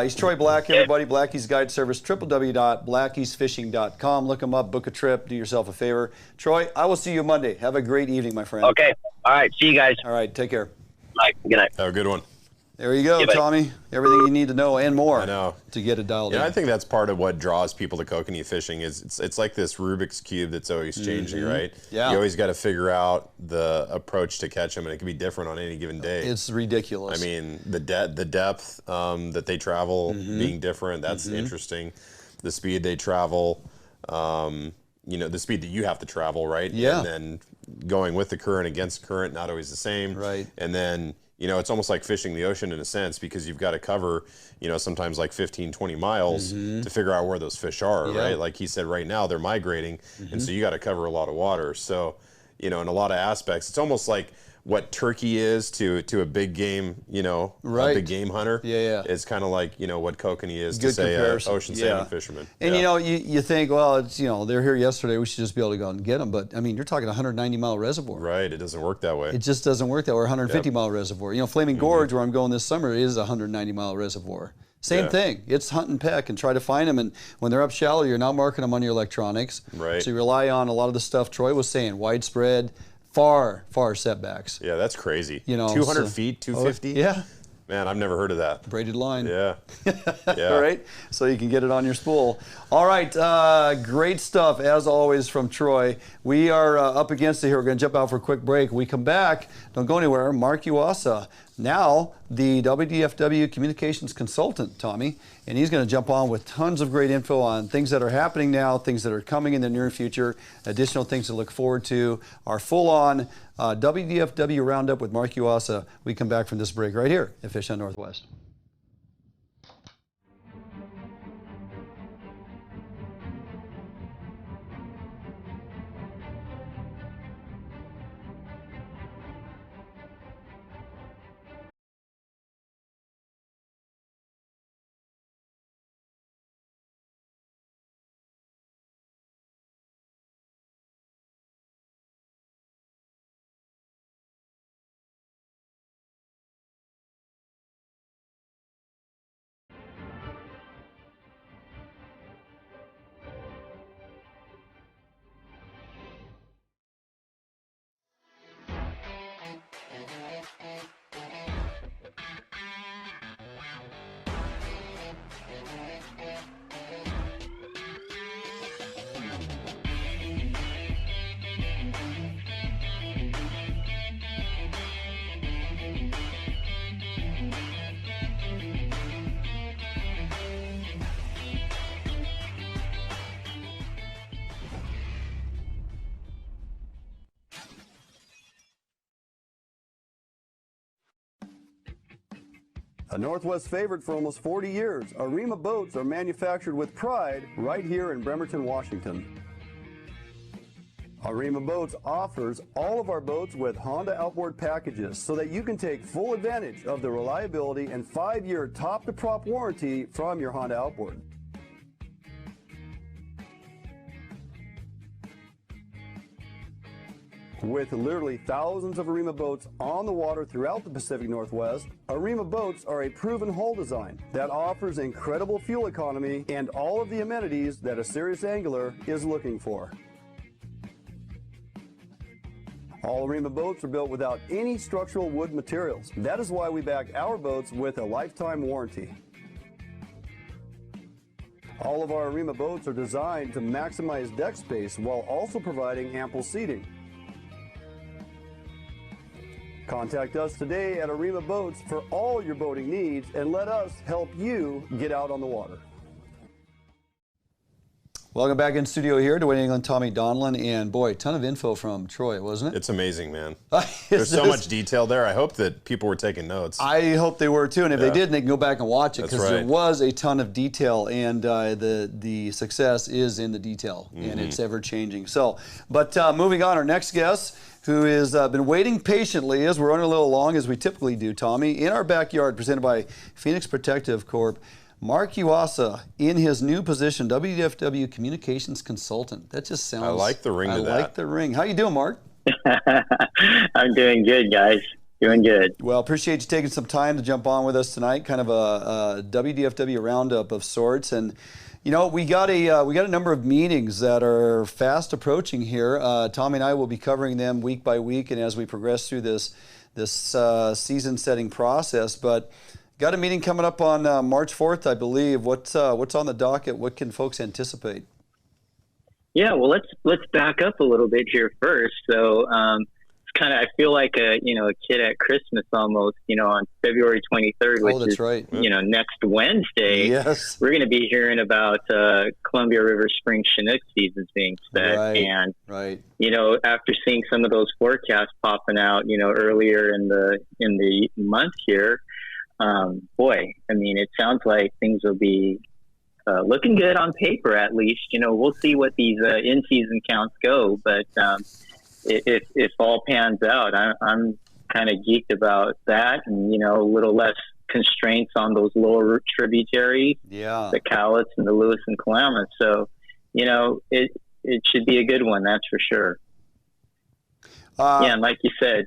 Speaker 5: He's Troy Black, everybody. Blacky's Guide Service, www.blackiesfishing.com. Look him up, book a trip, do yourself a favor. Troy, I will see you Monday. Have a great evening, my friend.
Speaker 12: Okay. All right. See you guys.
Speaker 5: All right. Take care.
Speaker 12: Bye. Good night.
Speaker 4: Have a good one.
Speaker 5: There you go, Tommy. Everything you need to know and more.
Speaker 4: I know.
Speaker 5: To get it dialed in.
Speaker 4: I think that's part of what draws people to kokanee fishing is it's like this Rubik's Cube that's always changing, right?
Speaker 5: Yeah.
Speaker 4: You always got to figure out the approach to catch them, and it can be different on any given day.
Speaker 5: It's ridiculous.
Speaker 4: I mean, the depth that they travel being different, that's interesting. The speed they travel, the speed that you have to travel, right?
Speaker 5: Yeah.
Speaker 4: And then going with the current, against the current, not always the same.
Speaker 5: Right.
Speaker 4: And then it's almost like fishing the ocean in a sense, because you've got to cover, sometimes like 15, 20 miles to figure out where those fish are, right? Like he said, right now they're migrating, and so you got to cover a lot of water. So, in a lot of aspects, it's almost like what turkey is to a big game, a big game hunter.
Speaker 5: Yeah.
Speaker 4: It's kind of like, what kokanee is
Speaker 5: Good
Speaker 4: to say ocean salmon
Speaker 5: Yeah.
Speaker 4: fisherman.
Speaker 5: And you think, well, it's they're here yesterday, we should just be able to go and get them. But I mean, you're talking a 190-mile reservoir.
Speaker 4: Right. It doesn't work that way.
Speaker 5: It just doesn't work that way. Or 150-mile reservoir. Flaming Gorge, where I'm going this summer, is a 190-mile reservoir. Same thing. It's hunt and peck and try to find them. And when they're up shallow, you're now marking them on your electronics.
Speaker 4: Right.
Speaker 5: So you rely on a lot of the stuff Troy was saying, widespread, far setbacks.
Speaker 4: Yeah, that's crazy.
Speaker 5: 200
Speaker 4: feet, 250?
Speaker 5: Yeah.
Speaker 4: Man, I've never heard of that.
Speaker 5: Braided line.
Speaker 4: Yeah.
Speaker 5: All right. So you can get it on your spool. All right. Great stuff, as always, from Troy. We are up against it here. We're going to jump out for a quick break. When we come back, don't go anywhere. Mark Yuasa, now the WDFW communications consultant, Tommy, and he's going to jump on with tons of great info on things that are happening now, things that are coming in the near future, additional things to look forward to. Our full-on WDFW roundup with Mark Yuasa. We come back from this break right here at Fish on Northwest.
Speaker 1: A Northwest favorite for almost 40 years, Arima Boats are manufactured with pride right here in Bremerton, Washington. Arima Boats offers all of our boats with Honda outboard packages so that you can take full advantage of the reliability and 5-year top-to-prop warranty from your Honda outboard. With literally thousands of Arima boats on the water throughout the Pacific Northwest, Arima boats are a proven hull design that offers incredible fuel economy and all of the amenities that a serious angler is looking for. All Arima boats are built without any structural wood materials. That is why we back our boats with a lifetime warranty. All of our Arima boats are designed to maximize deck space while also providing ample seating. Contact us today at Arima Boats for all your boating needs and let us help you get out on the water.
Speaker 5: Welcome back in studio here to Wayne England, Tommy Donlin, and boy, ton of info from Troy, wasn't it?
Speaker 4: It's amazing, man. There's so much detail there. I hope that people were taking notes.
Speaker 5: I hope they were too, and if they didn't, they can go back and watch it because there was a ton of detail, and the success is in the detail, and it's ever changing. So, but moving on, our next guest, who has been waiting patiently as we're running a little long as we typically do, Tommy, in our backyard, presented by Phoenix Protective Corp. Mark Yuasa in his new position, WDFW Communications Consultant. That just sounds...
Speaker 4: I like the ring to that.
Speaker 5: I like the ring. How you doing, Mark?
Speaker 13: I'm doing good, guys. Doing good.
Speaker 5: Well, appreciate you taking some time to jump on with us tonight. Kind of a WDFW roundup of sorts. And, you know, we got a number of meetings that are fast approaching here. Tommy and I will be covering them week by week and as we progress through this season-setting process. But got a meeting coming up on March 4th, I believe. What's on the docket? What can folks anticipate?
Speaker 13: Yeah, well, let's back up a little bit here first. So it's kind of, I feel like a kid at Christmas almost. On February 23rd, which is
Speaker 5: right.
Speaker 13: Next Wednesday.
Speaker 5: Yes,
Speaker 13: we're going to be hearing about Columbia River Spring Chinook seasons being set, and after seeing some of those forecasts popping out, earlier in the month here. Boy, I mean, it sounds like things will be looking good on paper, at least. We'll see what these in-season counts go, but if all pans out, I'm kind of geeked about that, and a little less constraints on those lower tributaries, the Cowlitz and the Lewis and Klamath. So, it should be a good one, that's for sure. And like you said,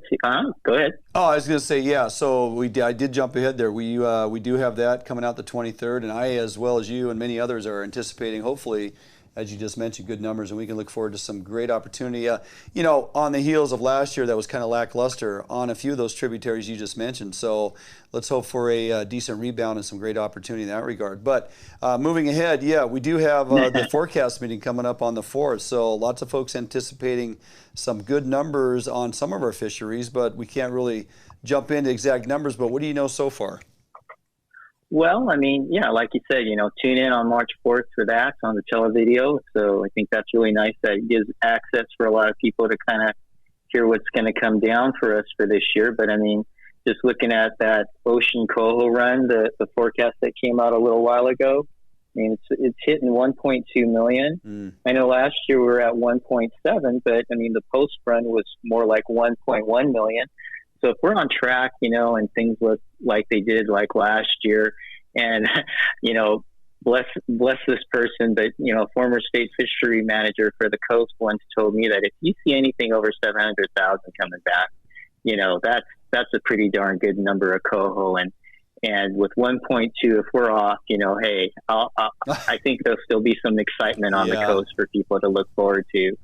Speaker 13: go ahead.
Speaker 5: Oh, I was going to say, yeah. So I did jump ahead there. We do have that coming out the 23rd, and I, as well as you and many others, are anticipating, hopefully, as you just mentioned, good numbers, and we can look forward to some great opportunity. On the heels of last year, that was kind of lackluster on a few of those tributaries you just mentioned. So let's hope for a decent rebound and some great opportunity in that regard. But moving ahead, we do have the forecast meeting coming up on the 4th. So lots of folks anticipating some good numbers on some of our fisheries, but we can't really jump into exact numbers. But what do you know so far?
Speaker 13: Well, I mean, like you said, tune in on March 4th for that on the televideo. So I think that's really nice. That gives access for a lot of people to kind of hear what's going to come down for us for this year. But I mean, just looking at that ocean coho run, the forecast that came out a little while ago, I mean, it's hitting 1.2 million. I know last year we were at 1.7, but I mean, the post run was more like 1.1 million. So if we're on track, and things look like they did like last year, and, bless this person, but, former state fishery manager for the coast once told me that if you see anything over 700,000 coming back, that's a pretty darn good number of coho. And with 1.2, if we're off, hey, I think there'll still be some excitement on the coast for people to look forward to.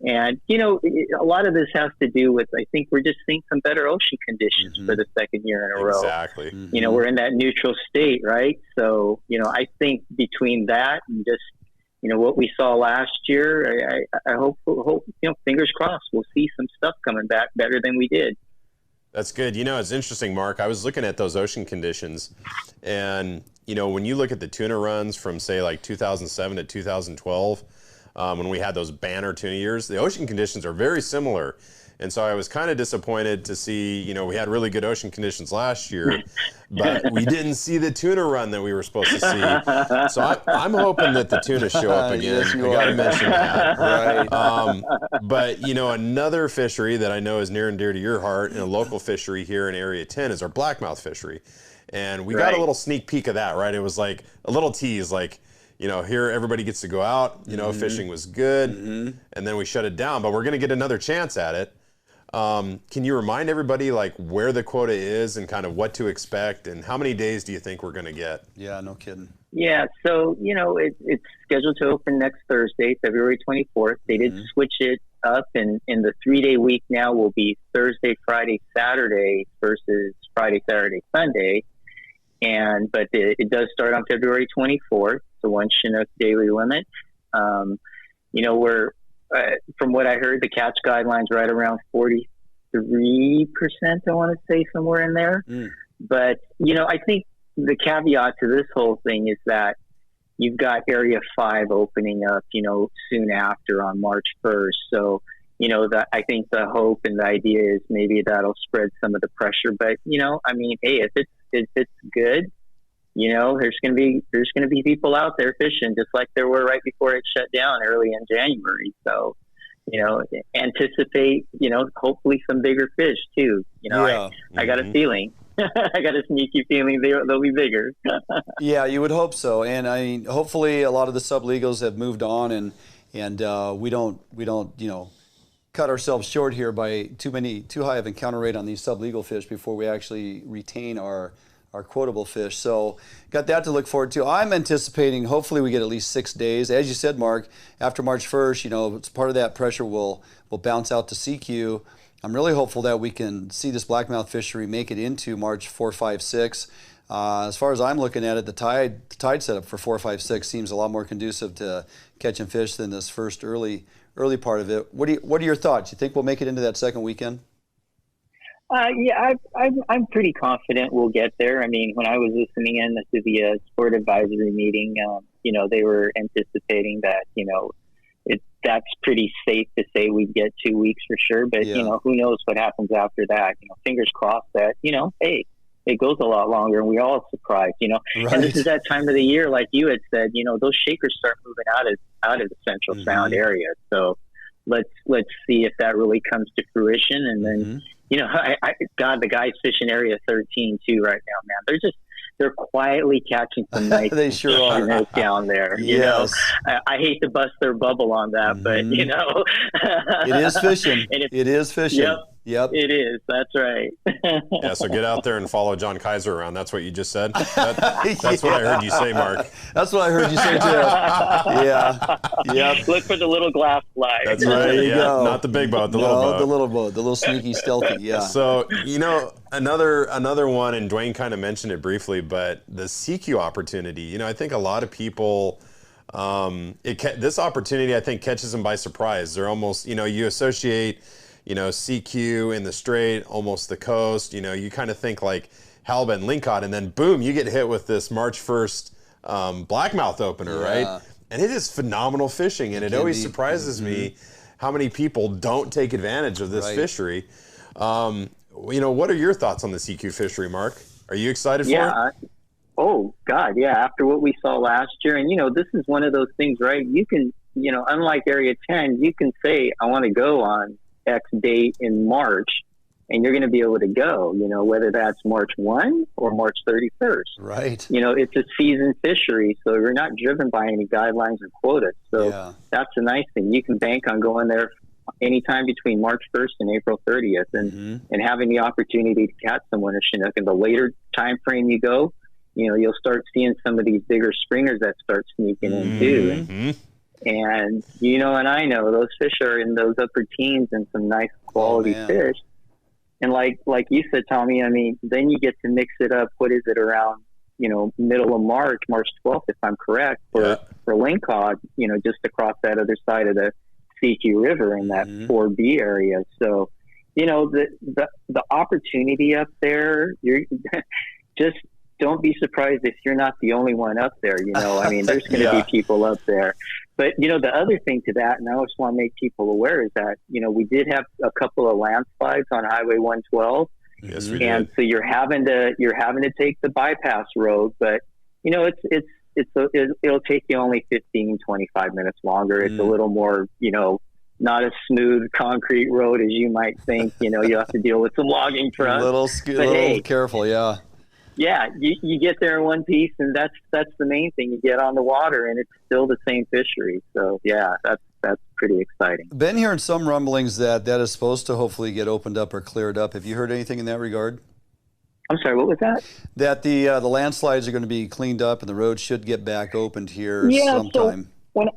Speaker 13: And, a lot of this has to do with, I think we're just seeing some better ocean conditions for the second year in a row.
Speaker 4: Exactly.
Speaker 13: We're in that neutral state, right? So, I think between that and just, what we saw last year, I hope, fingers crossed, we'll see some stuff coming back better than we did.
Speaker 4: That's good. It's interesting, Mark. I was looking at those ocean conditions, and, when you look at the tuna runs from, say, like 2007 to 2012, when we had those banner tuna years. The ocean conditions are very similar. And so I was kind of disappointed to see, you know, we had really good ocean conditions last year, but we didn't see the tuna run that we were supposed to see. So I'm hoping that the tuna show up again.
Speaker 5: Yes,
Speaker 4: I got to mention that.
Speaker 5: Right.
Speaker 4: But, you know, another fishery that I know is near and dear to your heart, and a local fishery here in Area 10, is our Blackmouth fishery. And we got a little sneak peek of that, right? It was like a little tease, like, you know, here everybody gets to go out, you know, fishing was good, and then we shut it down, but we're going to get another chance at it. Can you remind everybody like where the quota is and kind of what to expect, and how many days do you think we're going to get?
Speaker 5: Yeah, no kidding.
Speaker 13: Yeah, so, you know, it's scheduled to open next Thursday, February 24th. They did switch it up, and in the 3-day week now will be Thursday, Friday, Saturday versus Friday, Saturday, Sunday. But it does start on February 24th, so 1 Chinook daily limit. You know, we're from what I heard, the catch guidelines right around 43%, I want to say, somewhere in there. But, you know, I think the caveat to this whole thing is that you've got Area 5 opening up, you know, soon after on March 1st. So, you know, I think the hope and the idea is maybe that'll spread some of the pressure. But, you know, I mean, hey, if it's good, you know, there's going to be people out there fishing just like there were right before it shut down early in January. So, you know, anticipate, you know, hopefully some bigger fish too. You know, I got a feeling, I got a sneaky feeling they'll be bigger.
Speaker 5: Yeah, you would hope so. And I mean, hopefully a lot of the sublegals have moved on, and we don't, you know, cut ourselves short here by too high of encounter rate on these sublegal fish before we actually retain our quotable fish. So got that to look forward to. I'm anticipating hopefully we get at least 6 days. As you said, Mark, after March 1st, you know, it's part of that pressure will bounce out to CQ. I'm really hopeful that we can see this Blackmouth fishery make it into March 4, 5, 6. As far as I'm looking at it, the tide setup for 4, 5, 6 seems a lot more conducive to catching fish than this first early part of it. What are your thoughts? You think we'll make it into that second weekend?
Speaker 13: Yeah, I'm pretty confident we'll get there. I mean, when I was listening in to the sport advisory meeting, you know, they were anticipating that, you know, that's pretty safe to say we'd get 2 weeks for sure. But, you know, who knows what happens after that? You know, fingers crossed that, you know, hey, it goes a lot longer and we all surprised, you know. Right. And this is that time of the year, like you had said, you know, those shakers start moving out of the Central Sound area. So let's see if that really comes to fruition. And then, you know, God, the guys fishing Area 13 too right now, man. They're quietly catching some nice
Speaker 5: they sure are
Speaker 13: down there. You know, I hate to bust their bubble on that, but you know,
Speaker 5: it is fishing. It is fishing. Yep.
Speaker 13: It is. That's right.
Speaker 4: Yeah, so get out there and follow John Kaiser around. That's what you just said? That's what I heard you say, Mark.
Speaker 5: That's what I heard you say, too. Yeah. Yep.
Speaker 13: Look for the little glass fly.
Speaker 4: That's right.
Speaker 5: There you go.
Speaker 4: Not the big boat, the little boat.
Speaker 5: The little boat, the little sneaky, stealthy, yeah.
Speaker 4: So, you know, another one, and Dwayne kind of mentioned it briefly, but the CQ opportunity, you know, I think a lot of people, this opportunity, I think, catches them by surprise. They're almost, you know, you associate, you know, CQ in the Strait, almost the coast, you know, you kind of think like halibut and lingcod, and then boom, you get hit with this March 1st Blackmouth opener, right? And it is phenomenal fishing, and it always surprises me how many people don't take advantage of this fishery. You know, what are your thoughts on the CQ fishery, Mark? Are you excited for it?
Speaker 13: Oh, God, yeah. After what we saw last year, and, you know, this is one of those things, right? You can, you know, unlike Area 10, you can say, I want to go on X date in March, and you're going to be able to go, you know, whether that's March 1 or March 31st.
Speaker 5: Right.
Speaker 13: You know, it's a season fishery, so you're not driven by any guidelines or quotas. So that's a nice thing. You can bank on going there anytime between March 1st and April 30th and having the opportunity to catch someone a Chinook. And the later time frame you go, you know, you'll start seeing some of these bigger springers that start sneaking in too. And, you know, and I know those fish are in those upper teens and some nice quality fish. And like you said, Tommy, I mean, then you get to mix it up. What is it, around, you know, middle of March 12th, if I'm correct, for lingcod, you know, just across that other side of the CQ River in that 4B area. So, you know, the opportunity up there, you're just don't be surprised if you're not the only one up there. You know, I mean, there's going to be people up there. But, you know, the other thing to that, and I always want to make people aware, is that, you know, we did have a couple of landslides on Highway 112.
Speaker 4: Yes, we did.
Speaker 13: And so you're having to take the bypass road, but, you know, it'll take you only 15, 25 minutes longer. It's a little more, you know, not a smooth concrete road as you might think. You know, you have to deal with some logging trucks.
Speaker 5: A little careful, yeah.
Speaker 13: Yeah, you get there in one piece, and that's the main thing. You get on the water, and it's still the same fishery. So yeah, that's pretty exciting.
Speaker 5: Been hearing some rumblings that is supposed to hopefully get opened up or cleared up. Have you heard anything in that regard?
Speaker 13: I'm sorry, what was that?
Speaker 5: That the landslides are going to be cleaned up and the road should get back opened here sometime.
Speaker 13: So when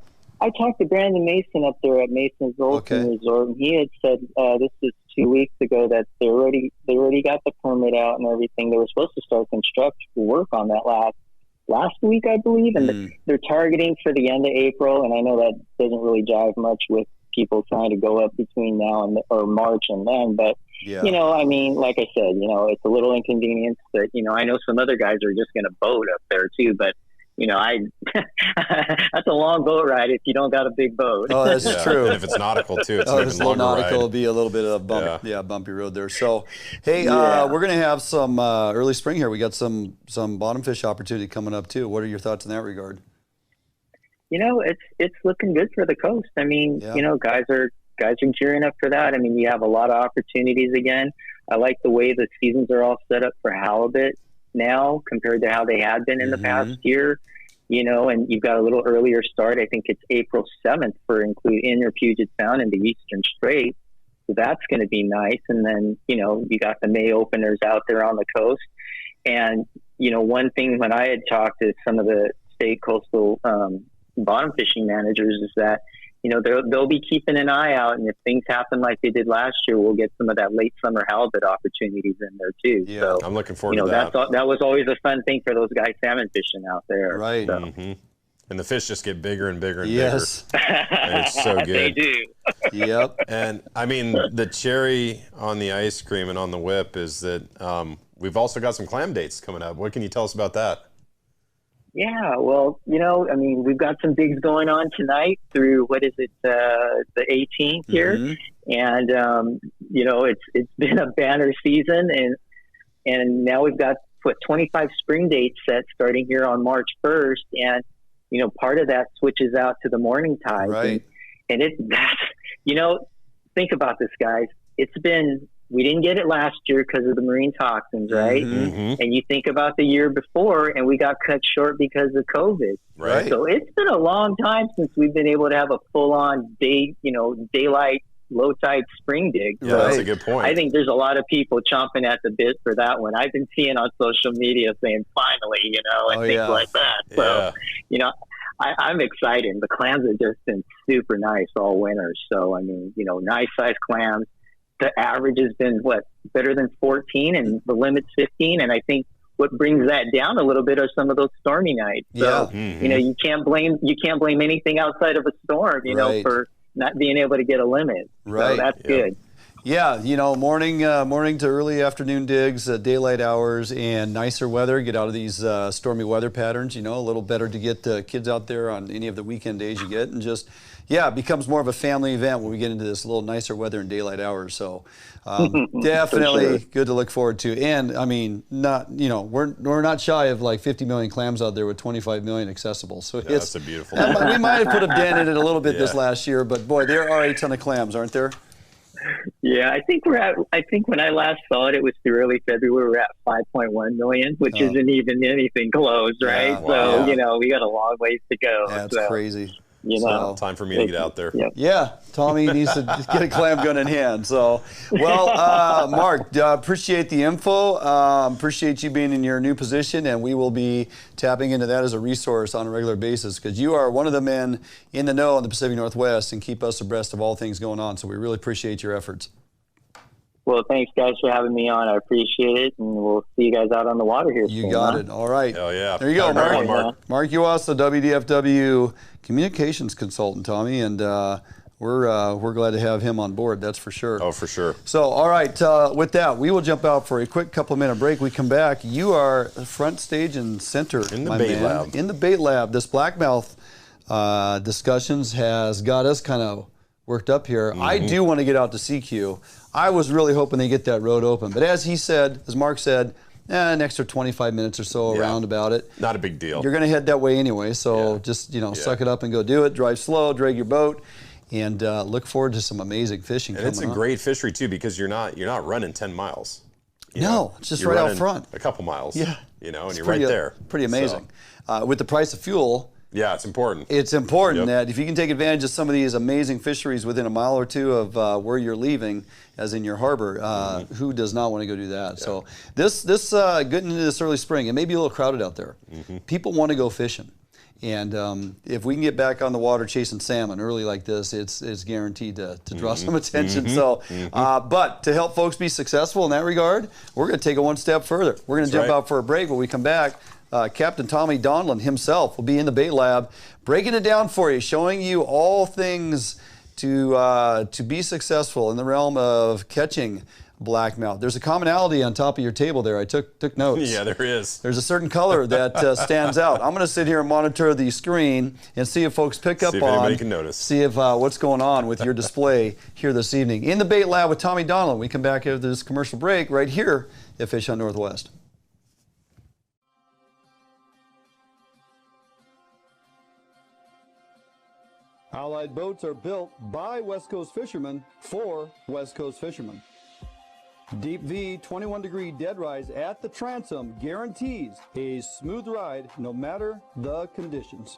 Speaker 13: I talked to Brandon Mason up there at Mason's Olsen Resort, and he had said this was 2 weeks ago that they already got the permit out and everything. They were supposed to start construction work on that last week, I believe, and they're targeting for the end of April. And I know that doesn't really jive much with people trying to go up between now and or March and then, but you know, I mean, like I said, you know, it's a little inconvenience, but you know, I know some other guys are just going to boat up there too, but you know, that's a long boat ride if you don't got a big boat.
Speaker 5: Oh, that's true.
Speaker 4: And if it's nautical too, it's
Speaker 5: if
Speaker 4: an
Speaker 5: it's
Speaker 4: even longer
Speaker 5: nautical,
Speaker 4: ride.
Speaker 5: it'll be a little bit of bumpy road there. So, hey, we're going to have some early spring here. We got some bottom fish opportunity coming up too. What are your thoughts in that regard?
Speaker 13: You know, it's looking good for the coast. I mean, you know, guys are gearing up for that. I mean, you have a lot of opportunities again. I like the way the seasons are all set up for halibut now compared to how they had been in the past year, you know, and you've got a little earlier start. I think it's April 7th for inner Puget Sound and the Eastern Strait. So that's going to be nice. And then, you know, you got the May openers out there on the coast. And, you know, one thing when I had talked to some of the state coastal bottom fishing managers is that, you know, they'll be keeping an eye out, and if things happen like they did last year, we'll get some of that late summer halibut opportunities in there too.
Speaker 4: Yeah,
Speaker 13: so,
Speaker 4: I'm looking forward
Speaker 13: to
Speaker 4: that.
Speaker 13: That was always a fun thing for those guys salmon fishing out there.
Speaker 5: Right.
Speaker 13: So.
Speaker 4: And the fish just get bigger and bigger and
Speaker 5: yes.
Speaker 4: bigger. And it's so good.
Speaker 13: They do.
Speaker 5: Yep.
Speaker 4: And I mean, the cherry on the ice cream and on the whip is that we've also got some clam dates coming up. What can you tell us about that?
Speaker 13: Yeah, well, you know, I mean, we've got some digs going on tonight through, the 18th here. And, you know, it's been a banner season, and now we've got, 25 spring dates set starting here on March 1st. And, you know, part of that switches out to the morning tide.
Speaker 5: Right.
Speaker 13: And you know, think about this, guys. We didn't get it last year because of the marine toxins, right? And you think about the year before, and we got cut short because of COVID.
Speaker 4: Right.
Speaker 13: So it's been a long time since we've been able to have a full-on daylight, low-tide spring dig.
Speaker 4: Yeah,
Speaker 13: so
Speaker 4: that's a good point.
Speaker 13: I think there's a lot of people chomping at the bit for that one. I've been seeing on social media saying, finally, you know, and things like that. So, you know, I'm excited. The clams have just been super nice all winter. So, I mean, you know, nice-sized clams. The average has been better than 14, and the limit's 15. And I think what brings that down a little bit are some of those stormy nights. So you know, you can't blame anything outside of a storm, you know, for not being able to get a limit. So that's good.
Speaker 5: Yeah, you know, morning to early afternoon digs, daylight hours, and nicer weather. Get out of these stormy weather patterns. You know, a little better to get kids out there on any of the weekend days you get, and just. Yeah, it becomes more of a family event when we get into this little nicer weather and daylight hours. So definitely good to look forward to. And I mean, we're not shy of like 50 million clams out there with 25 million accessible. So
Speaker 4: that's a beautiful.
Speaker 5: We might have put a dent in it a little bit this last year, but boy, there are a ton of clams, aren't there?
Speaker 13: Yeah, I think when I last saw it, it was through early February. We're at 5.1 million, which isn't even anything close, right?
Speaker 5: Yeah,
Speaker 13: so you know, we got a long ways to go.
Speaker 5: That's crazy.
Speaker 13: You know,
Speaker 4: time for me to get out there.
Speaker 5: Yeah, Tommy needs to get a clam gun in hand. So, well, Mark, appreciate the info. Appreciate you being in your new position, and we will be tapping into that as a resource on a regular basis because you are one of the men in the know in the Pacific Northwest and keep us abreast of all things going on. So we really appreciate your efforts.
Speaker 13: Well, thanks, guys, for having me on. I appreciate it, and we'll see you guys out on the water here soon.
Speaker 5: You got it. All right.
Speaker 4: Oh, yeah.
Speaker 5: There you go, Mark. Mark Yuasa, WDFW communications consultant, Tommy, and we're glad to have him on board. That's for sure.
Speaker 4: Oh, for sure.
Speaker 5: So, all right. With that, we will jump out for a quick couple-minute break. We come back. You are front stage and center
Speaker 4: in the bait lab.
Speaker 5: In the bait lab. This Blackmouth discussions has got us kind of worked up here. I do want to get out to CQ. I was really hoping they get that road open. But as he said, as Mark said, an extra 25 minutes or so around about it.
Speaker 4: Not a big deal.
Speaker 5: You're going to head that way anyway, so just, suck it up and go do it. Drive slow, drag your boat, and look forward to some amazing fishing coming up.
Speaker 4: And it's a great fishery, too, because you're not running 10 miles.
Speaker 5: It's just right out front.
Speaker 4: A couple miles.
Speaker 5: Yeah.
Speaker 4: And you're right there.
Speaker 5: Pretty amazing. With the price of fuel,
Speaker 4: yeah, it's important.
Speaker 5: It's important that if you can take advantage of some of these amazing fisheries within a mile or two of where you're leaving, as in your harbor, who does not want to go do that? Yeah. So this getting into this early spring, it may be a little crowded out there. People want to go fishing. And if we can get back on the water chasing salmon early like this, it's guaranteed to draw some attention. So, but to help folks be successful in that regard, we're going to take it one step further. We're going to jump out for a break. When we come back, Captain Tommy Donlin himself will be in the bait lab, breaking it down for you, showing you all things to be successful in the realm of catching blackmouth. There's a commonality on top of your table there. I took notes.
Speaker 4: Yeah, there is.
Speaker 5: There's a certain color that stands out. I'm going to sit here and monitor the screen and see if folks pick up on.
Speaker 4: Anybody can notice.
Speaker 5: See if what's going on with your display here this evening. In the bait lab with Tommy Donlin. We come back after this commercial break right here at Fish Hunt Northwest.
Speaker 1: Allied boats are built by West Coast fishermen for West Coast fishermen. Deep V 21-degree dead rise at the transom guarantees a smooth ride no matter the conditions.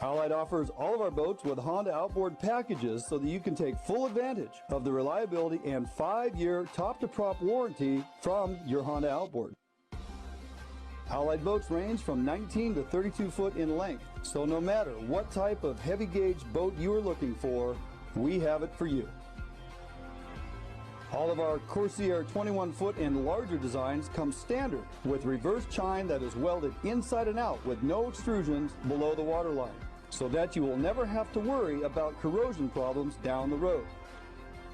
Speaker 1: Allied offers all of our boats with Honda outboard packages so that you can take full advantage of the reliability and 5-year top-to-prop warranty from your Honda outboard. Allied boats range from 19 to 32 foot in length, so no matter what type of heavy gauge boat you are looking for, we have it for you. All of our Corsair 21 foot and larger designs come standard with reverse chine that is welded inside and out with no extrusions below the waterline, so that you will never have to worry about corrosion problems down the road.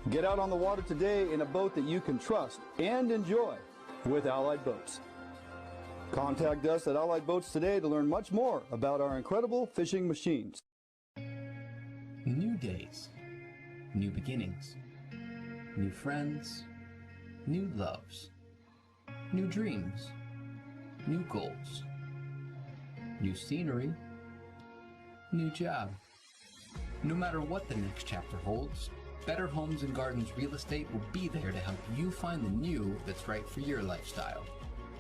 Speaker 1: Get out on the water today in a boat that you can trust and enjoy with Allied Boats. Contact us at Allied Boats today to learn much more about our incredible fishing machines.
Speaker 14: New days, new beginnings, new friends, new loves, new dreams, new goals, new scenery, new job. No matter what the next chapter holds, Better Homes and Gardens Real Estate will be there to help you find the new that's right for your lifestyle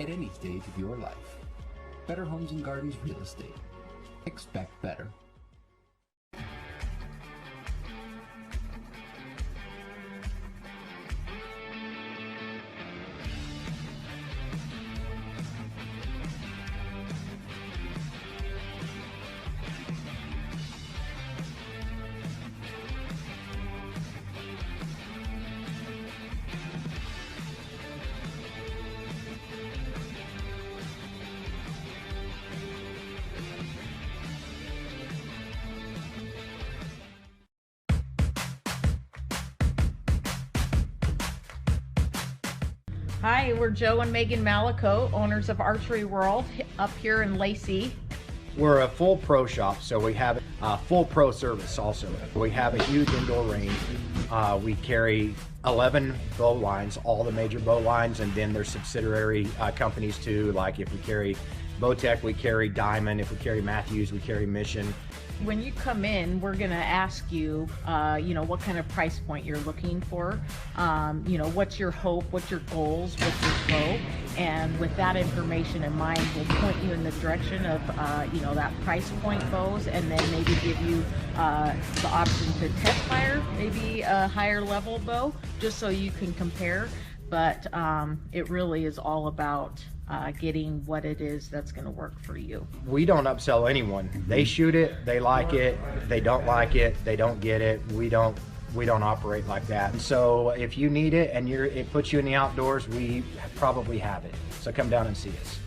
Speaker 14: at any stage of your life. Better Homes and Gardens Real Estate. Expect better.
Speaker 15: Hi, we're Joe and Megan Malico, owners of Archery World up here in Lacey.
Speaker 11: We're a full pro shop, so we have a full pro service also. We have a huge indoor range. We carry 11 bow lines, all the major bow lines, and then there's subsidiary companies too. Like if we carry Bowtech, we carry Diamond. If we carry Matthews, we carry Mission.
Speaker 15: When you come in, we're going to ask you, what kind of price point you're looking for. What's your hope, what's your goals with your boat, and with that information in mind, we'll point you in the direction of, that price point bows, and then maybe give you the option to test fire, maybe a higher level bow, just so you can compare. But it really is all about getting what it is that's going to work for you.
Speaker 11: We don't upsell anyone. They shoot it, they like it, they don't like it, they don't get it. We don't operate like that. So if you need it and it puts you in the outdoors, we probably have it. So come down and see us.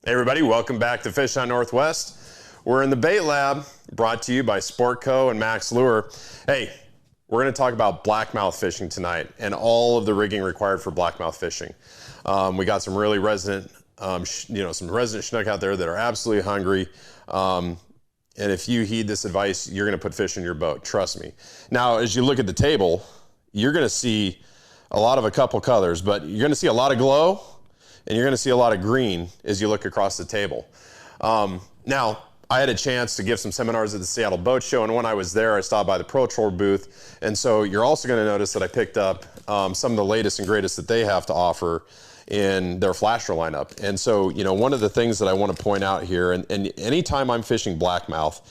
Speaker 4: Hey everybody, welcome back to Fish on Northwest. We're in the bait lab, brought to you by Sportco and Max Lure. Hey, we're going to talk about blackmouth fishing tonight and all of the rigging required for blackmouth fishing. We got some really resident, some resident Chinook out there that are absolutely hungry. And if you heed this advice, you're going to put fish in your boat. Trust me. Now, as you look at the table, you're going to see a lot of a couple colors, but you're going to see a lot of glow and you're going to see a lot of green as you look across the table. Now, I had a chance to give some seminars at the Seattle Boat Show, and when I was there, I stopped by the Pro Troll booth. And so you're also going to notice that I picked up some of the latest and greatest that they have to offer in their flasher lineup. And so, one of the things that I want to point out here, and anytime I'm fishing blackmouth,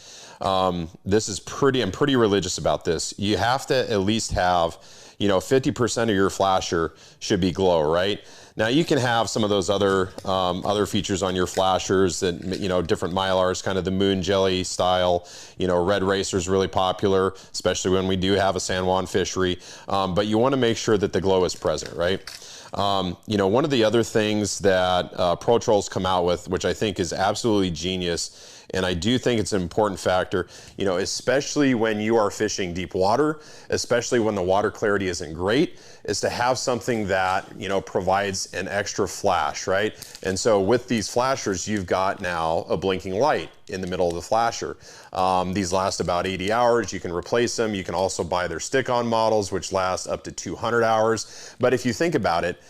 Speaker 4: this is I'm pretty religious about this. You have to at least have, 50% of your flasher should be glow, right? Now you can have some of those other features on your flashers that, different Mylars, kind of the moon jelly style, red racer's really popular, especially when we do have a San Juan fishery. But you want to make sure that the glow is present, right? One of the other things that Pro Trolls come out with, which I think is absolutely genius, and I do think it's an important factor, especially when you are fishing deep water, especially when the water clarity isn't great, is to have something that, provides an extra flash, right? And so with these flashers, you've got now a blinking light in the middle of the flasher. These last about 80 hours. You can replace them. You can also buy their stick-on models, which last up to 200 hours. But if you think about it,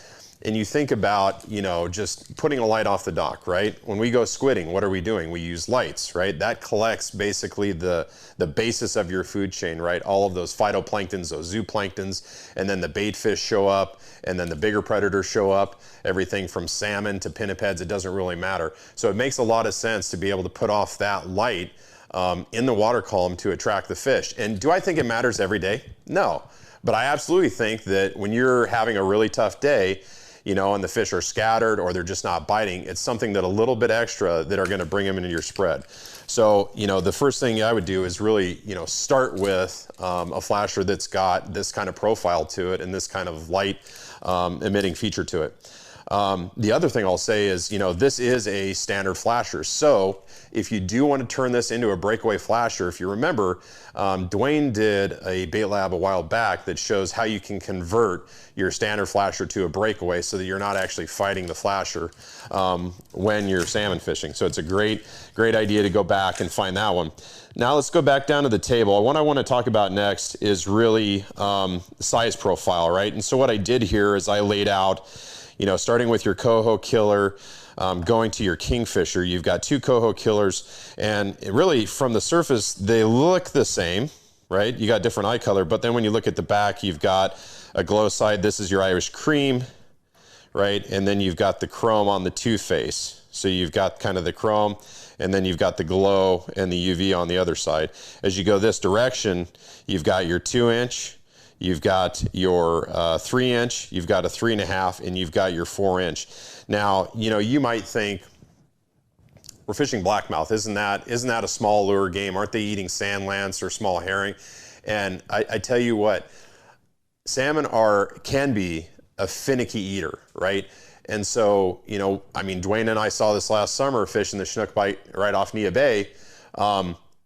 Speaker 4: and you think about, just putting a light off the dock, right? When we go squidding, what are we doing? We use lights, right? That collects basically the basis of your food chain, right? All of those phytoplanktons, those zooplanktons, and then the bait fish show up, and then the bigger predators show up, everything from salmon to pinnipeds, it doesn't really matter. So it makes a lot of sense to be able to put off that light in the water column to attract the fish. And do I think it matters every day? No. But I absolutely think that when you're having a really tough day, and the fish are scattered or they're just not biting, it's something that a little bit extra that are going to bring them into your spread. So, the first thing I would do is really, start with a flasher that's got this kind of profile to it and this kind of light emitting feature to it. The other thing I'll say is, this is a standard flasher. So if you do want to turn this into a breakaway flasher, if you remember, Dwayne did a bait lab a while back that shows how you can convert your standard flasher to a breakaway so that you're not actually fighting the flasher when you're salmon fishing. So it's a great idea to go back and find that one. Now let's go back down to the table. What I want to talk about next is really size profile, right? And so what I did here is I laid out, starting with your coho killer, going to your kingfisher, you've got two coho killers, and really from the surface, they look the same, right? You got different eye color, but then when you look at the back, you've got a glow side. This is your Irish cream, right? And then you've got the chrome on the two face. So you've got kind of the chrome, and then you've got the glow and the UV on the other side. As you go this direction, you've got your 2-inch, you've got your 3-inch, you've got a 3.5, and you've got your 4-inch. Now, you might think, we're fishing blackmouth. Isn't that a small lure game? Aren't they eating sand lance or small herring? And I tell you what, salmon can be a finicky eater, right? And so, Dwayne and I saw this last summer fishing the Chinook bite right off Nia Bay.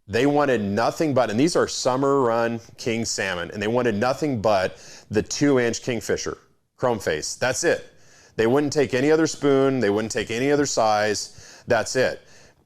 Speaker 4: They wanted nothing but, and these are summer run king salmon, and they wanted nothing but the 2-inch kingfisher, chrome face. That's it. They wouldn't take any other spoon. They wouldn't take any other size. That's it.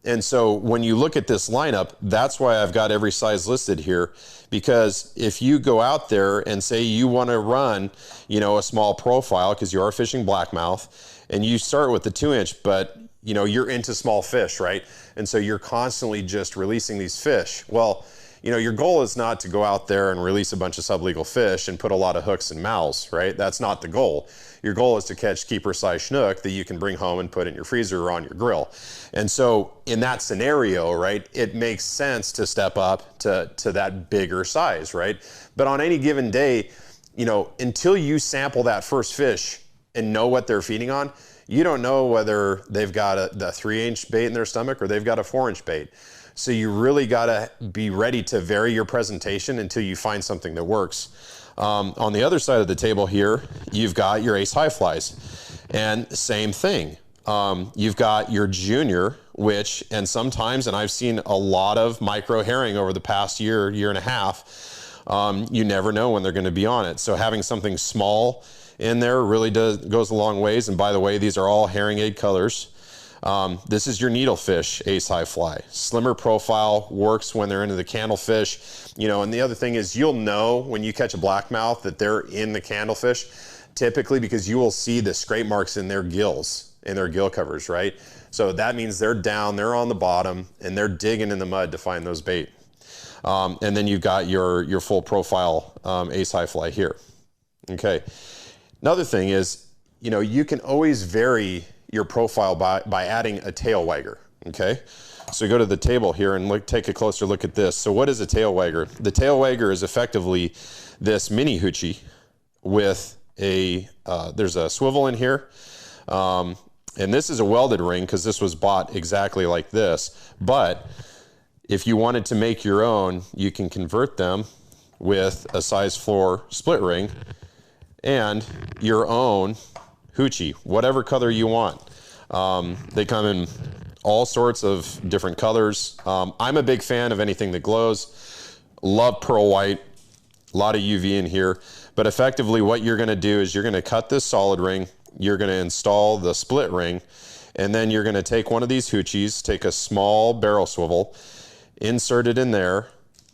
Speaker 4: And so when you look at this lineup, that's why I've got every size listed here, because if you go out there and say you want to run, a small profile, because you are fishing blackmouth, and you start with the 2-inch, but you're into small fish, right? And so you're constantly just releasing these fish. Well, your goal is not to go out there and release a bunch of sublegal fish and put a lot of hooks and mouths, right? That's not the goal. Your goal is to catch keeper-sized Chinook that you can bring home and put in your freezer or on your grill. And so in that scenario, right, it makes sense to step up to that bigger size, right? But on any given day, until you sample that first fish and know what they're feeding on, you don't know whether they've got the 3-inch bait in their stomach or they've got a 4-inch bait. So you really got to be ready to vary your presentation until you find something that works. On the other side of the table here, you've got your ace high flies. And same thing. You've got your junior, which, and sometimes, and I've seen a lot of micro herring over the past year, year and a half, you never know when they're going to be on it. So having something small in there really goes a long ways. And by the way, these are all herring egg colors. This is your needlefish ace high fly. Slimmer profile, works when they're into the candlefish. You know, and the other thing is you'll know when you catch a blackmouth that they're in the candlefish, typically because you will see the scrape marks in their gills, in their gill covers, right? So that means they're down, they're on the bottom, and they're digging in the mud to find those bait. And then you've got your full profile ace high fly here. Okay. Another thing is, you know, you can always vary your profile by adding a tail wagger. Okay. So go to the table here and take a closer look at this. So what is a tail wagger? The tail wagger is effectively this mini hoochie with there's a swivel in here. And this is a welded ring because this was bought exactly like this. But if you wanted to make your own, you can convert them with a size 4 split ring and your own hoochie, whatever color you want. They come in all sorts of different colors. I'm a big fan of anything that glows. Love pearl white, a lot of UV in here. But effectively what you're gonna do is you're gonna cut this solid ring, you're gonna install the split ring, and then you're gonna take one of these hoochies, take a small barrel swivel, insert it in there,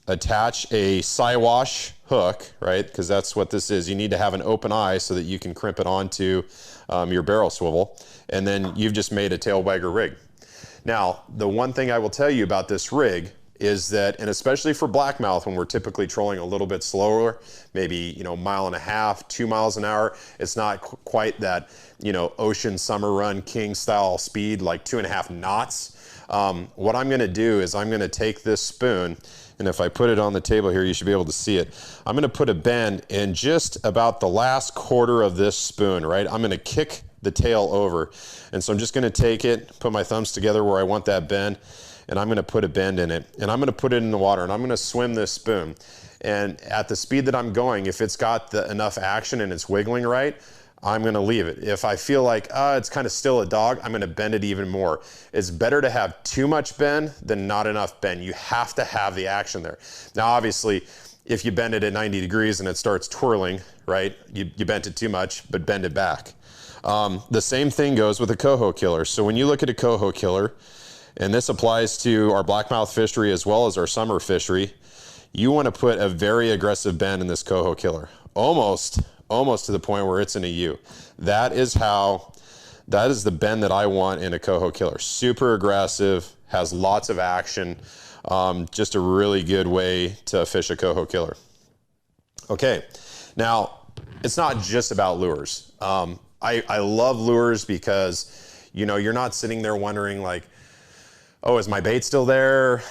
Speaker 4: attach a Siwash hook, right? Because that's what this is. You need to have an open eye so that you can crimp it onto your barrel swivel. And then you've just made a tail wagger rig. Now, the one thing I will tell you about this rig is that, and especially for blackmouth when we're typically trolling a little bit slower, maybe, you know, 1.5 miles, 2 miles an hour, it's not quite that, you know, ocean summer run king style speed, like 2.5 knots. What I'm gonna do is I'm gonna take this spoon, and if I put it on the table here, you should be able to see it. I'm gonna put a bend in just about the last quarter of this spoon, right? I'm gonna kick the tail over. And so I'm just gonna take it, put my thumbs together where I want that bend, and I'm gonna put a bend in it. And I'm gonna put it in the water, and I'm gonna swim this spoon. And at the speed that I'm going, if it's got enough action and it's wiggling right, I'm gonna leave it. If I feel like it's kind of still a dog, I'm gonna bend it even more. It's better to have too much bend than not enough bend. You have to have the action there. Now, obviously, if you bend it at 90 degrees and it starts twirling, right, you bent it too much, but bend it back. The same thing goes with a coho killer. So when you look at a coho killer, and this applies to our blackmouth fishery as well as our summer fishery, you wanna put a very aggressive bend in this coho killer. Almost to the point where it's in a U. That is the bend that I want in a coho killer. Super aggressive, has lots of action, just a really good way to fish a coho killer. Okay, now it's not just about lures. I love lures because, you know, you're not sitting there wondering like, oh, is my bait still there?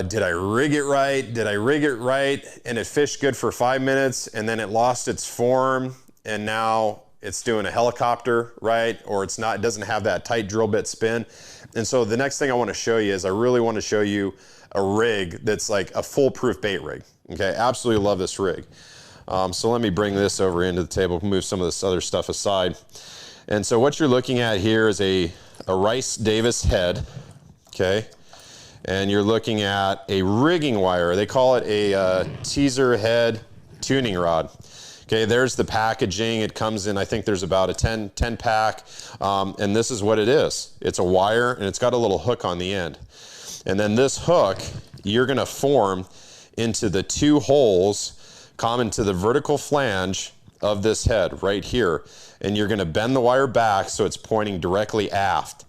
Speaker 4: Did I rig it right? Did I rig it right? And it fished good for 5 minutes and then it lost its form and now it's doing a helicopter, right? Or it doesn't have that tight drill bit spin. And so the next thing I wanna show you is I really wanna show you a rig that's like a foolproof bait rig. Okay, absolutely love this rig. So let me bring this over into the table, move some of this other stuff aside. And so what you're looking at here is a Rice Davis head. Okay, and you're looking at a rigging wire. They call it a teaser head tuning rod. Okay, there's the packaging. It comes in, I think there's about a 10 pack, and this is what it is. It's a wire, and it's got a little hook on the end. And then this hook, you're gonna form into the 2 holes common to the vertical flange of this head right here. And you're gonna bend the wire back so it's pointing directly aft.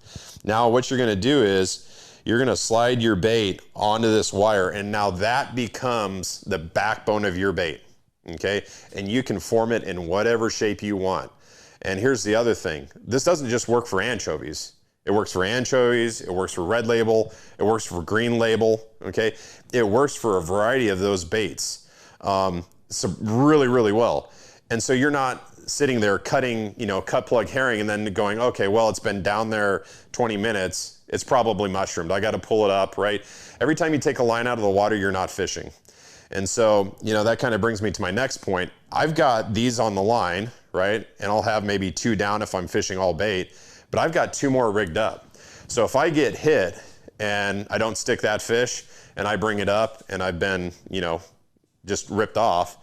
Speaker 4: Now what you're gonna do is, you're gonna slide your bait onto this wire, and now that becomes the backbone of your bait, okay? And you can form it in whatever shape you want. And here's the other thing. This doesn't just work for anchovies. It works for anchovies, it works for red label, it works for green label, okay? It works for a variety of those baits, so really, really well. And so you're not sitting there cutting, you know, cut plug herring and then going, okay, well, it's been down there 20 minutes. It's probably mushroomed. I got to pull it up, right? Every time you take a line out of the water, you're not fishing. And so, you know, that kind of brings me to my next point. I've got these on the line, right? And I'll have maybe 2 down if I'm fishing all bait. but I've got 2 more rigged up. So if I get hit and I don't stick that fish and I bring it up and I've been, you know, just ripped off,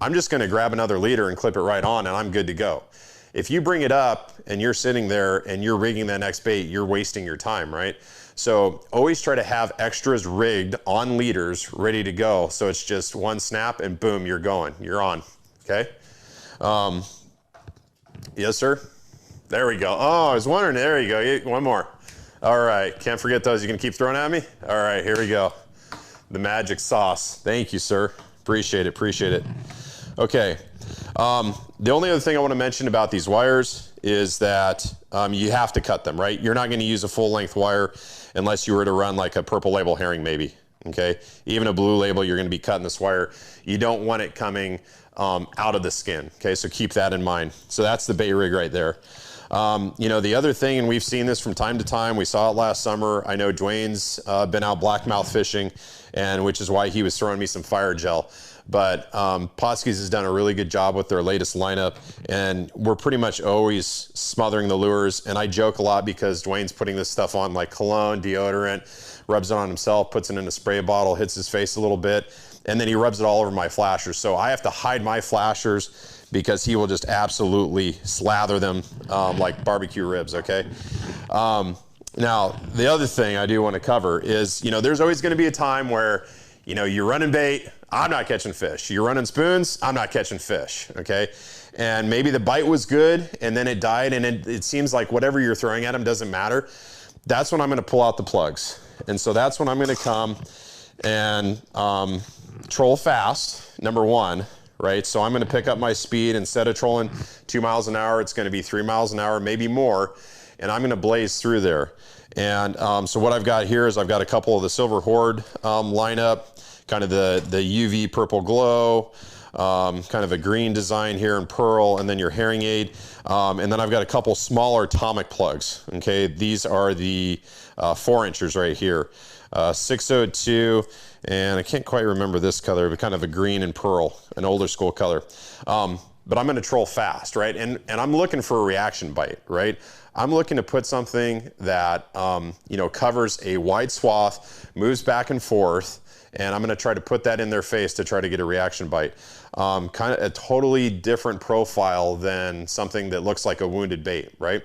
Speaker 4: I'm just gonna grab another leader and clip it right on and I'm good to go. If you bring it up and you're sitting there and you're rigging that next bait, you're wasting your time, right? So always try to have extras rigged on leaders ready to go. So it's just one snap and boom, you're going, you're on, okay? Yes, sir. There we go. Oh, I was wondering, there you go, one more. All right, can't forget those. You gonna keep throwing at me? All right, here we go. The magic sauce. Thank you, sir. Appreciate it, appreciate it. Okay, the only other thing I wanna mention about these wires is that you have to cut them, right? You're not gonna use a full length wire unless you were to run like a purple label herring maybe, okay? Even a blue label, you're gonna be cutting this wire. You don't want it coming out of the skin, okay? So keep that in mind. So that's the bait rig right there. You know, the other thing, and we've seen this from time to time, we saw it last summer. I know Dwayne's been out Blackmouth fishing, and which is why he was throwing me some fire gel. But Potskis has done a really good job with their latest lineup, and we're pretty much always smothering the lures. And I joke a lot because Dwayne's putting this stuff on like cologne, deodorant, rubs it on himself, puts it in a spray bottle, hits his face a little bit, and then he rubs it all over my flashers. So I have to hide my flashers because he will just absolutely slather them like barbecue ribs, okay? Now, the other thing I do want to cover is, you know, there's always going to be a time where, you know, you're running bait, I'm not catching fish. You're running spoons, I'm not catching fish, okay? And maybe the bite was good and then it died and it seems like whatever you're throwing at him doesn't matter. That's when I'm gonna pull out the plugs. And so that's when I'm gonna come and troll fast, number one, right? So I'm gonna pick up my speed. Instead of trolling 2 miles an hour, it's gonna be 3 miles an hour, maybe more, and I'm gonna blaze through there. And so what I've got here is I've got a couple of the Silver Horde lineup, kind of the UV purple glow, kind of a green design here in pearl, and then your herring aid. And then I've got a couple smaller atomic plugs, okay? These are the 4-inchers right here. 602, and I can't quite remember this color, but kind of a green and pearl, an older school color. But I'm gonna troll fast, right? And I'm looking for a reaction bite, right? I'm looking to put something that, you know, covers a wide swath, moves back and forth, and I'm gonna try to put that in their face to try to get a reaction bite. Kind of a totally different profile than something that looks like a wounded bait, right?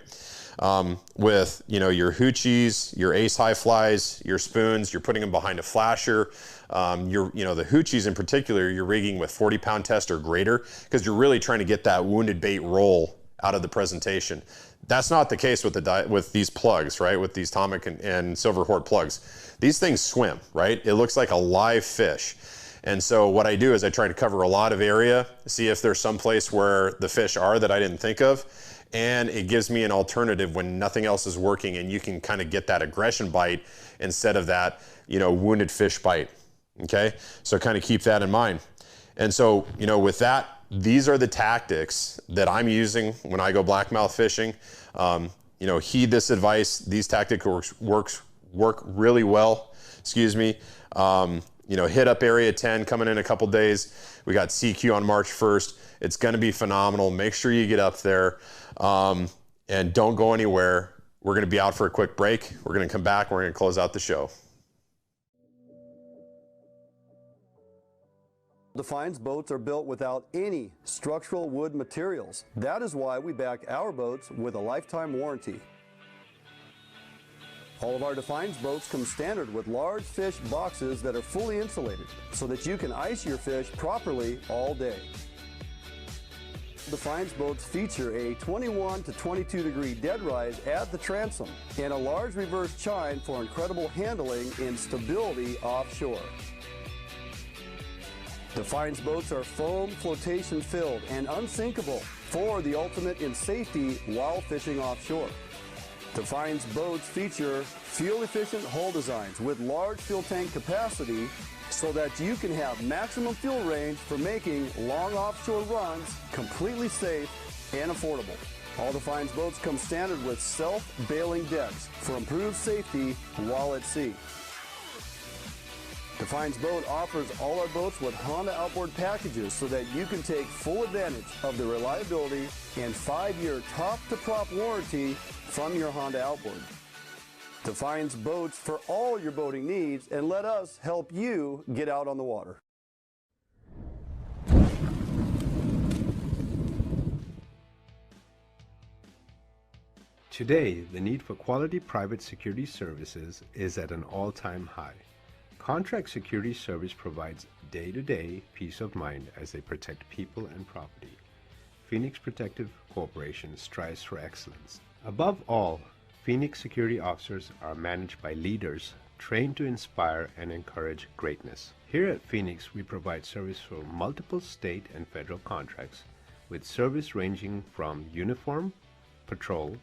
Speaker 4: With, you know, your hoochies, your ace high flies, your spoons, you're putting them behind a flasher. You know, the hoochies in particular, you're rigging with 40-pound test or greater because you're really trying to get that wounded bait roll out of the presentation. That's not the case with these plugs, right? With these atomic and Silver Horde plugs. These things swim, right? It looks like a live fish. And so what I do is I try to cover a lot of area, see if there's some place where the fish are that I didn't think of, and it gives me an alternative when nothing else is working, and you can kind of get that aggression bite instead of that, you know, wounded fish bite, okay? So kind of keep that in mind. And so, you know, with that, these are the tactics that I'm using when I go blackmouth fishing. You know, heed this advice. These tactics work really well, excuse me. You know, hit up Area 10 coming in a couple days. We got CQ on March 1st. It's gonna be phenomenal. Make sure you get up there and don't go anywhere. We're gonna be out for a quick break. We're gonna come back, we're gonna close out the show.
Speaker 1: Defiance boats are built without any structural wood materials. That is why we back our boats with a lifetime warranty. All of our Defiance boats come standard with large fish boxes that are fully insulated so that you can ice your fish properly all day. Defiance boats feature a 21 to 22 degree dead rise at the transom and a large reverse chine for incredible handling and stability offshore. Defiance boats are foam, flotation filled, and unsinkable for the ultimate in safety while fishing offshore. Defiance boats feature fuel-efficient hull designs with large fuel tank capacity so that you can have maximum fuel range for making long offshore runs completely safe and affordable. All Defiance boats come standard with self-bailing decks for improved safety while at sea. Defiance Boat offers all our boats with Honda outboard packages so that you can take full advantage of the reliability and 5-year top-to-prop warranty from your Honda outboard. Defiance Boats for all your boating needs, and let us help you get out on the water.
Speaker 16: Today, the need for quality private security services is at an all-time high. Contract Security Service provides day-to-day peace of mind as they protect people and property. Phoenix Protective Corporation strives for excellence. Above all, Phoenix security officers are managed by leaders trained to inspire and encourage greatness. Here at Phoenix, we provide service for multiple state and federal contracts, with service ranging from uniform, patrol,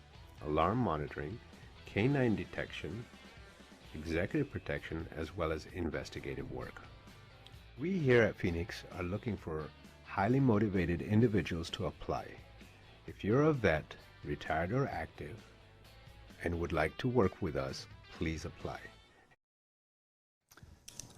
Speaker 16: alarm monitoring, K-9 detection, executive protection, as well as investigative work. We here at Phoenix are looking for highly motivated individuals to apply. If you're a vet, retired or active, and would like to work with us, please apply.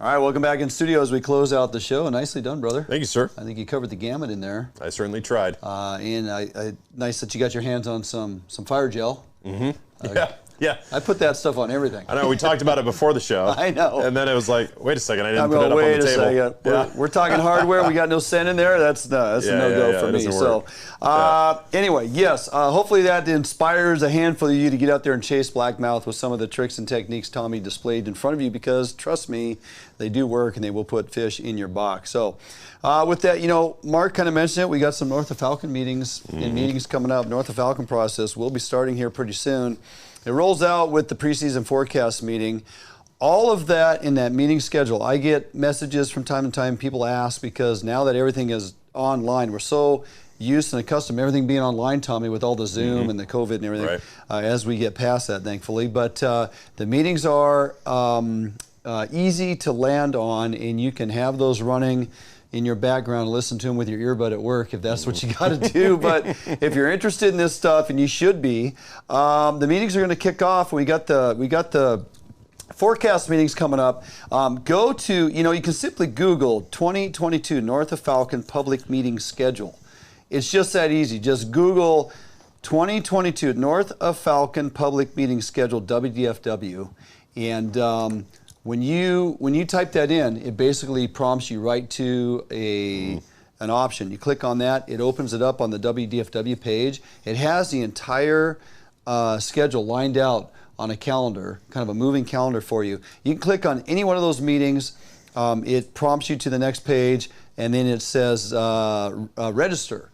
Speaker 5: All right, welcome back in studio as we close out the show. Nicely done, brother.
Speaker 4: Thank you, sir.
Speaker 5: I think you covered the gamut in there.
Speaker 4: I certainly tried.
Speaker 5: And nice that you got your hands on some fire gel.
Speaker 4: Mm-hmm. Yeah.
Speaker 5: I put that stuff on everything.
Speaker 4: I know, we talked about it before the show.
Speaker 5: I know.
Speaker 4: And then it was like, wait a second, I didn't put it up on the table.
Speaker 5: Wait a second. We're talking hardware. We got no scent in there. That's a no-go for me. So anyway, yes, hopefully that inspires a handful of you to get out there and chase Blackmouth with some of the tricks and techniques Tommy displayed in front of you, because trust me, they do work and they will put fish in your box. So with that, Mark kind of mentioned it. We got some North of Falcon meetings and meetings coming up. North of Falcon process will be starting here pretty soon. It rolls out with the preseason forecast meeting. All of that in that meeting schedule. I get messages from time to time. People ask, because now that everything is online, we're so used and accustomed to everything being online, Tommy, with all the Zoom and the COVID and everything, as we get past that, thankfully. But the meetings are easy to land on, and you can have those running in your background, listen to them with your earbud at work if that's what you got to do. But if you're interested in this stuff, and you should be, the meetings are going to kick off. We got the forecast meetings coming up. Go to, you can simply Google 2022 North of Falcon public meeting schedule. It's just that easy. Just Google 2022 North of Falcon public meeting schedule, WDFW, and when you type that in, it basically prompts you right to an option. You click on that, it opens it up on the WDFW page. It has the entire schedule lined out on a calendar, kind of a moving calendar for you. You can click on any one of those meetings. It prompts you to the next page, and then it says register.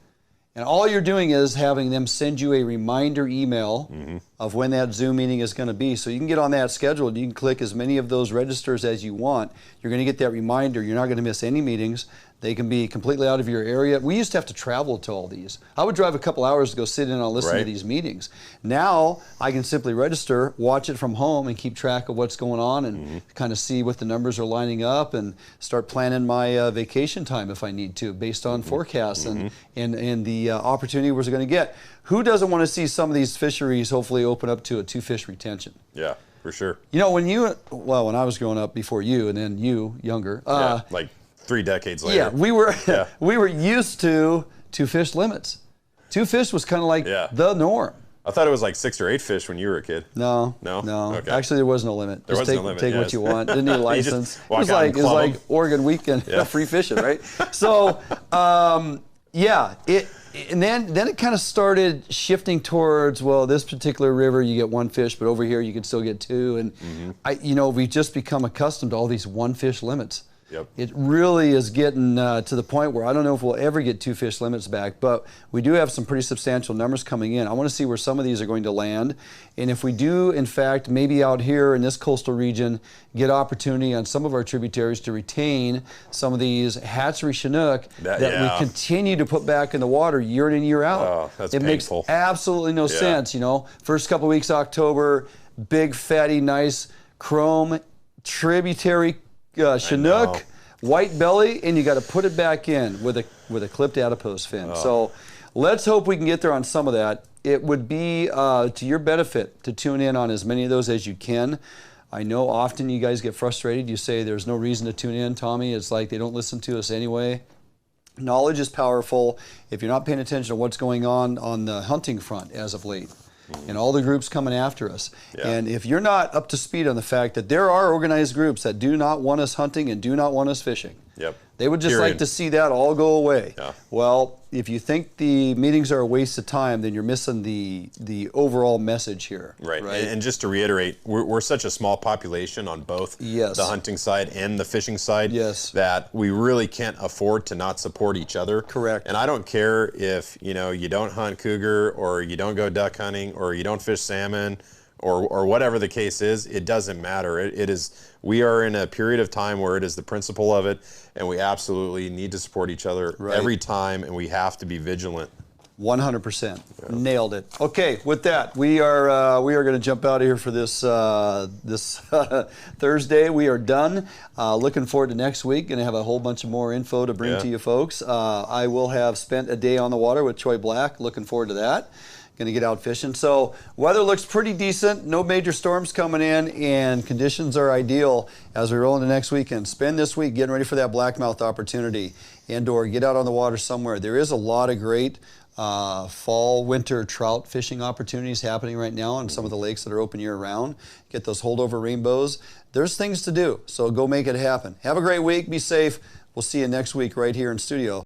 Speaker 5: And all you're doing is having them send you a reminder email of when that Zoom meeting is going to be. So you can get on that schedule, and you can click as many of those registers as you want. You're going to get that reminder. You're not going to miss any meetings. They can be completely out of your area. We used to have to travel to all these. I would drive a couple hours to go sit in and listen to these meetings. Now I can simply register, watch it from home, and keep track of what's going on, and kind of see what the numbers are lining up, and start planning my vacation time if I need to, based on forecasts and the opportunity we're going to get. Who doesn't want to see some of these fisheries hopefully open up to a 2-fish retention?
Speaker 4: Yeah, for sure.
Speaker 5: When I was growing up before you, and then you younger,
Speaker 4: like 3 decades later.
Speaker 5: Yeah, we were used to 2-fish limits. 2 fish was kind of like the norm.
Speaker 4: I thought it was like 6 or 8 fish when you were a kid.
Speaker 5: No.
Speaker 4: Okay.
Speaker 5: Actually, there was no limit.
Speaker 4: There was no limit.
Speaker 5: Take what you want. Didn't need a license. It was like Oregon weekend free fishing, right? So, and then it kind of started shifting towards, well, this particular river you get 1 fish, but over here you can still get 2. And we've just become accustomed to all these 1-fish limits.
Speaker 4: Yep.
Speaker 5: It really is getting to the point where I don't know if we'll ever get 2-fish limits back, but we do have some pretty substantial numbers coming in. I want to see where some of these are going to land. And if we do, in fact, maybe out here in this coastal region, get opportunity on some of our tributaries to retain some of these hatchery Chinook that we continue to put back in the water year in and year out.
Speaker 4: Oh, that's
Speaker 5: it
Speaker 4: painful.
Speaker 5: Makes absolutely no sense. First couple of weeks October, big, fatty, nice chrome tributary Chinook, white belly, and you got to put it back in with a clipped adipose fin. So let's hope we can get there on some of that. It would be to your benefit to tune in on as many of those as you can. I know often you guys get frustrated. You say there's no reason to tune in, Tommy. It's like they don't listen to us anyway. Knowledge is powerful if you're not paying attention to what's going on the hunting front as of late. And all the groups coming after us. Yeah. And if you're not up to speed on the fact that there are organized groups that do not want us hunting and do not want us fishing.
Speaker 4: Yep.
Speaker 5: They would just like to see that all go away. Yeah. Well, if you think the meetings are a waste of time, then you're missing the overall message here.
Speaker 4: Right. And just to reiterate, we're such a small population on both the hunting side and the fishing side that we really can't afford to not support each other.
Speaker 5: Correct.
Speaker 4: And I don't care if you don't hunt cougar or you don't go duck hunting or you don't fish salmon or whatever the case is. It doesn't matter. We are in a period of time where it is the principle of it, and we absolutely need to support each other every time, and we have to be vigilant.
Speaker 5: 100%. Yeah. Nailed it. Okay, with that, we are going to jump out of here for this Thursday. We are done. Looking forward to next week. Going to have a whole bunch of more info to bring to you folks. I will have spent a day on the water with Troy Black. Looking forward to that. Going to get out fishing. So weather looks pretty decent. No major storms coming in, and conditions are ideal as we roll into next weekend. Spend this week getting ready for that Blackmouth opportunity and/or get out on the water somewhere. There is a lot of great fall, winter trout fishing opportunities happening right now on some of the lakes that are open year-round. Get those holdover rainbows. There's things to do, so go make it happen. Have a great week. Be safe. We'll see you next week right here in studio.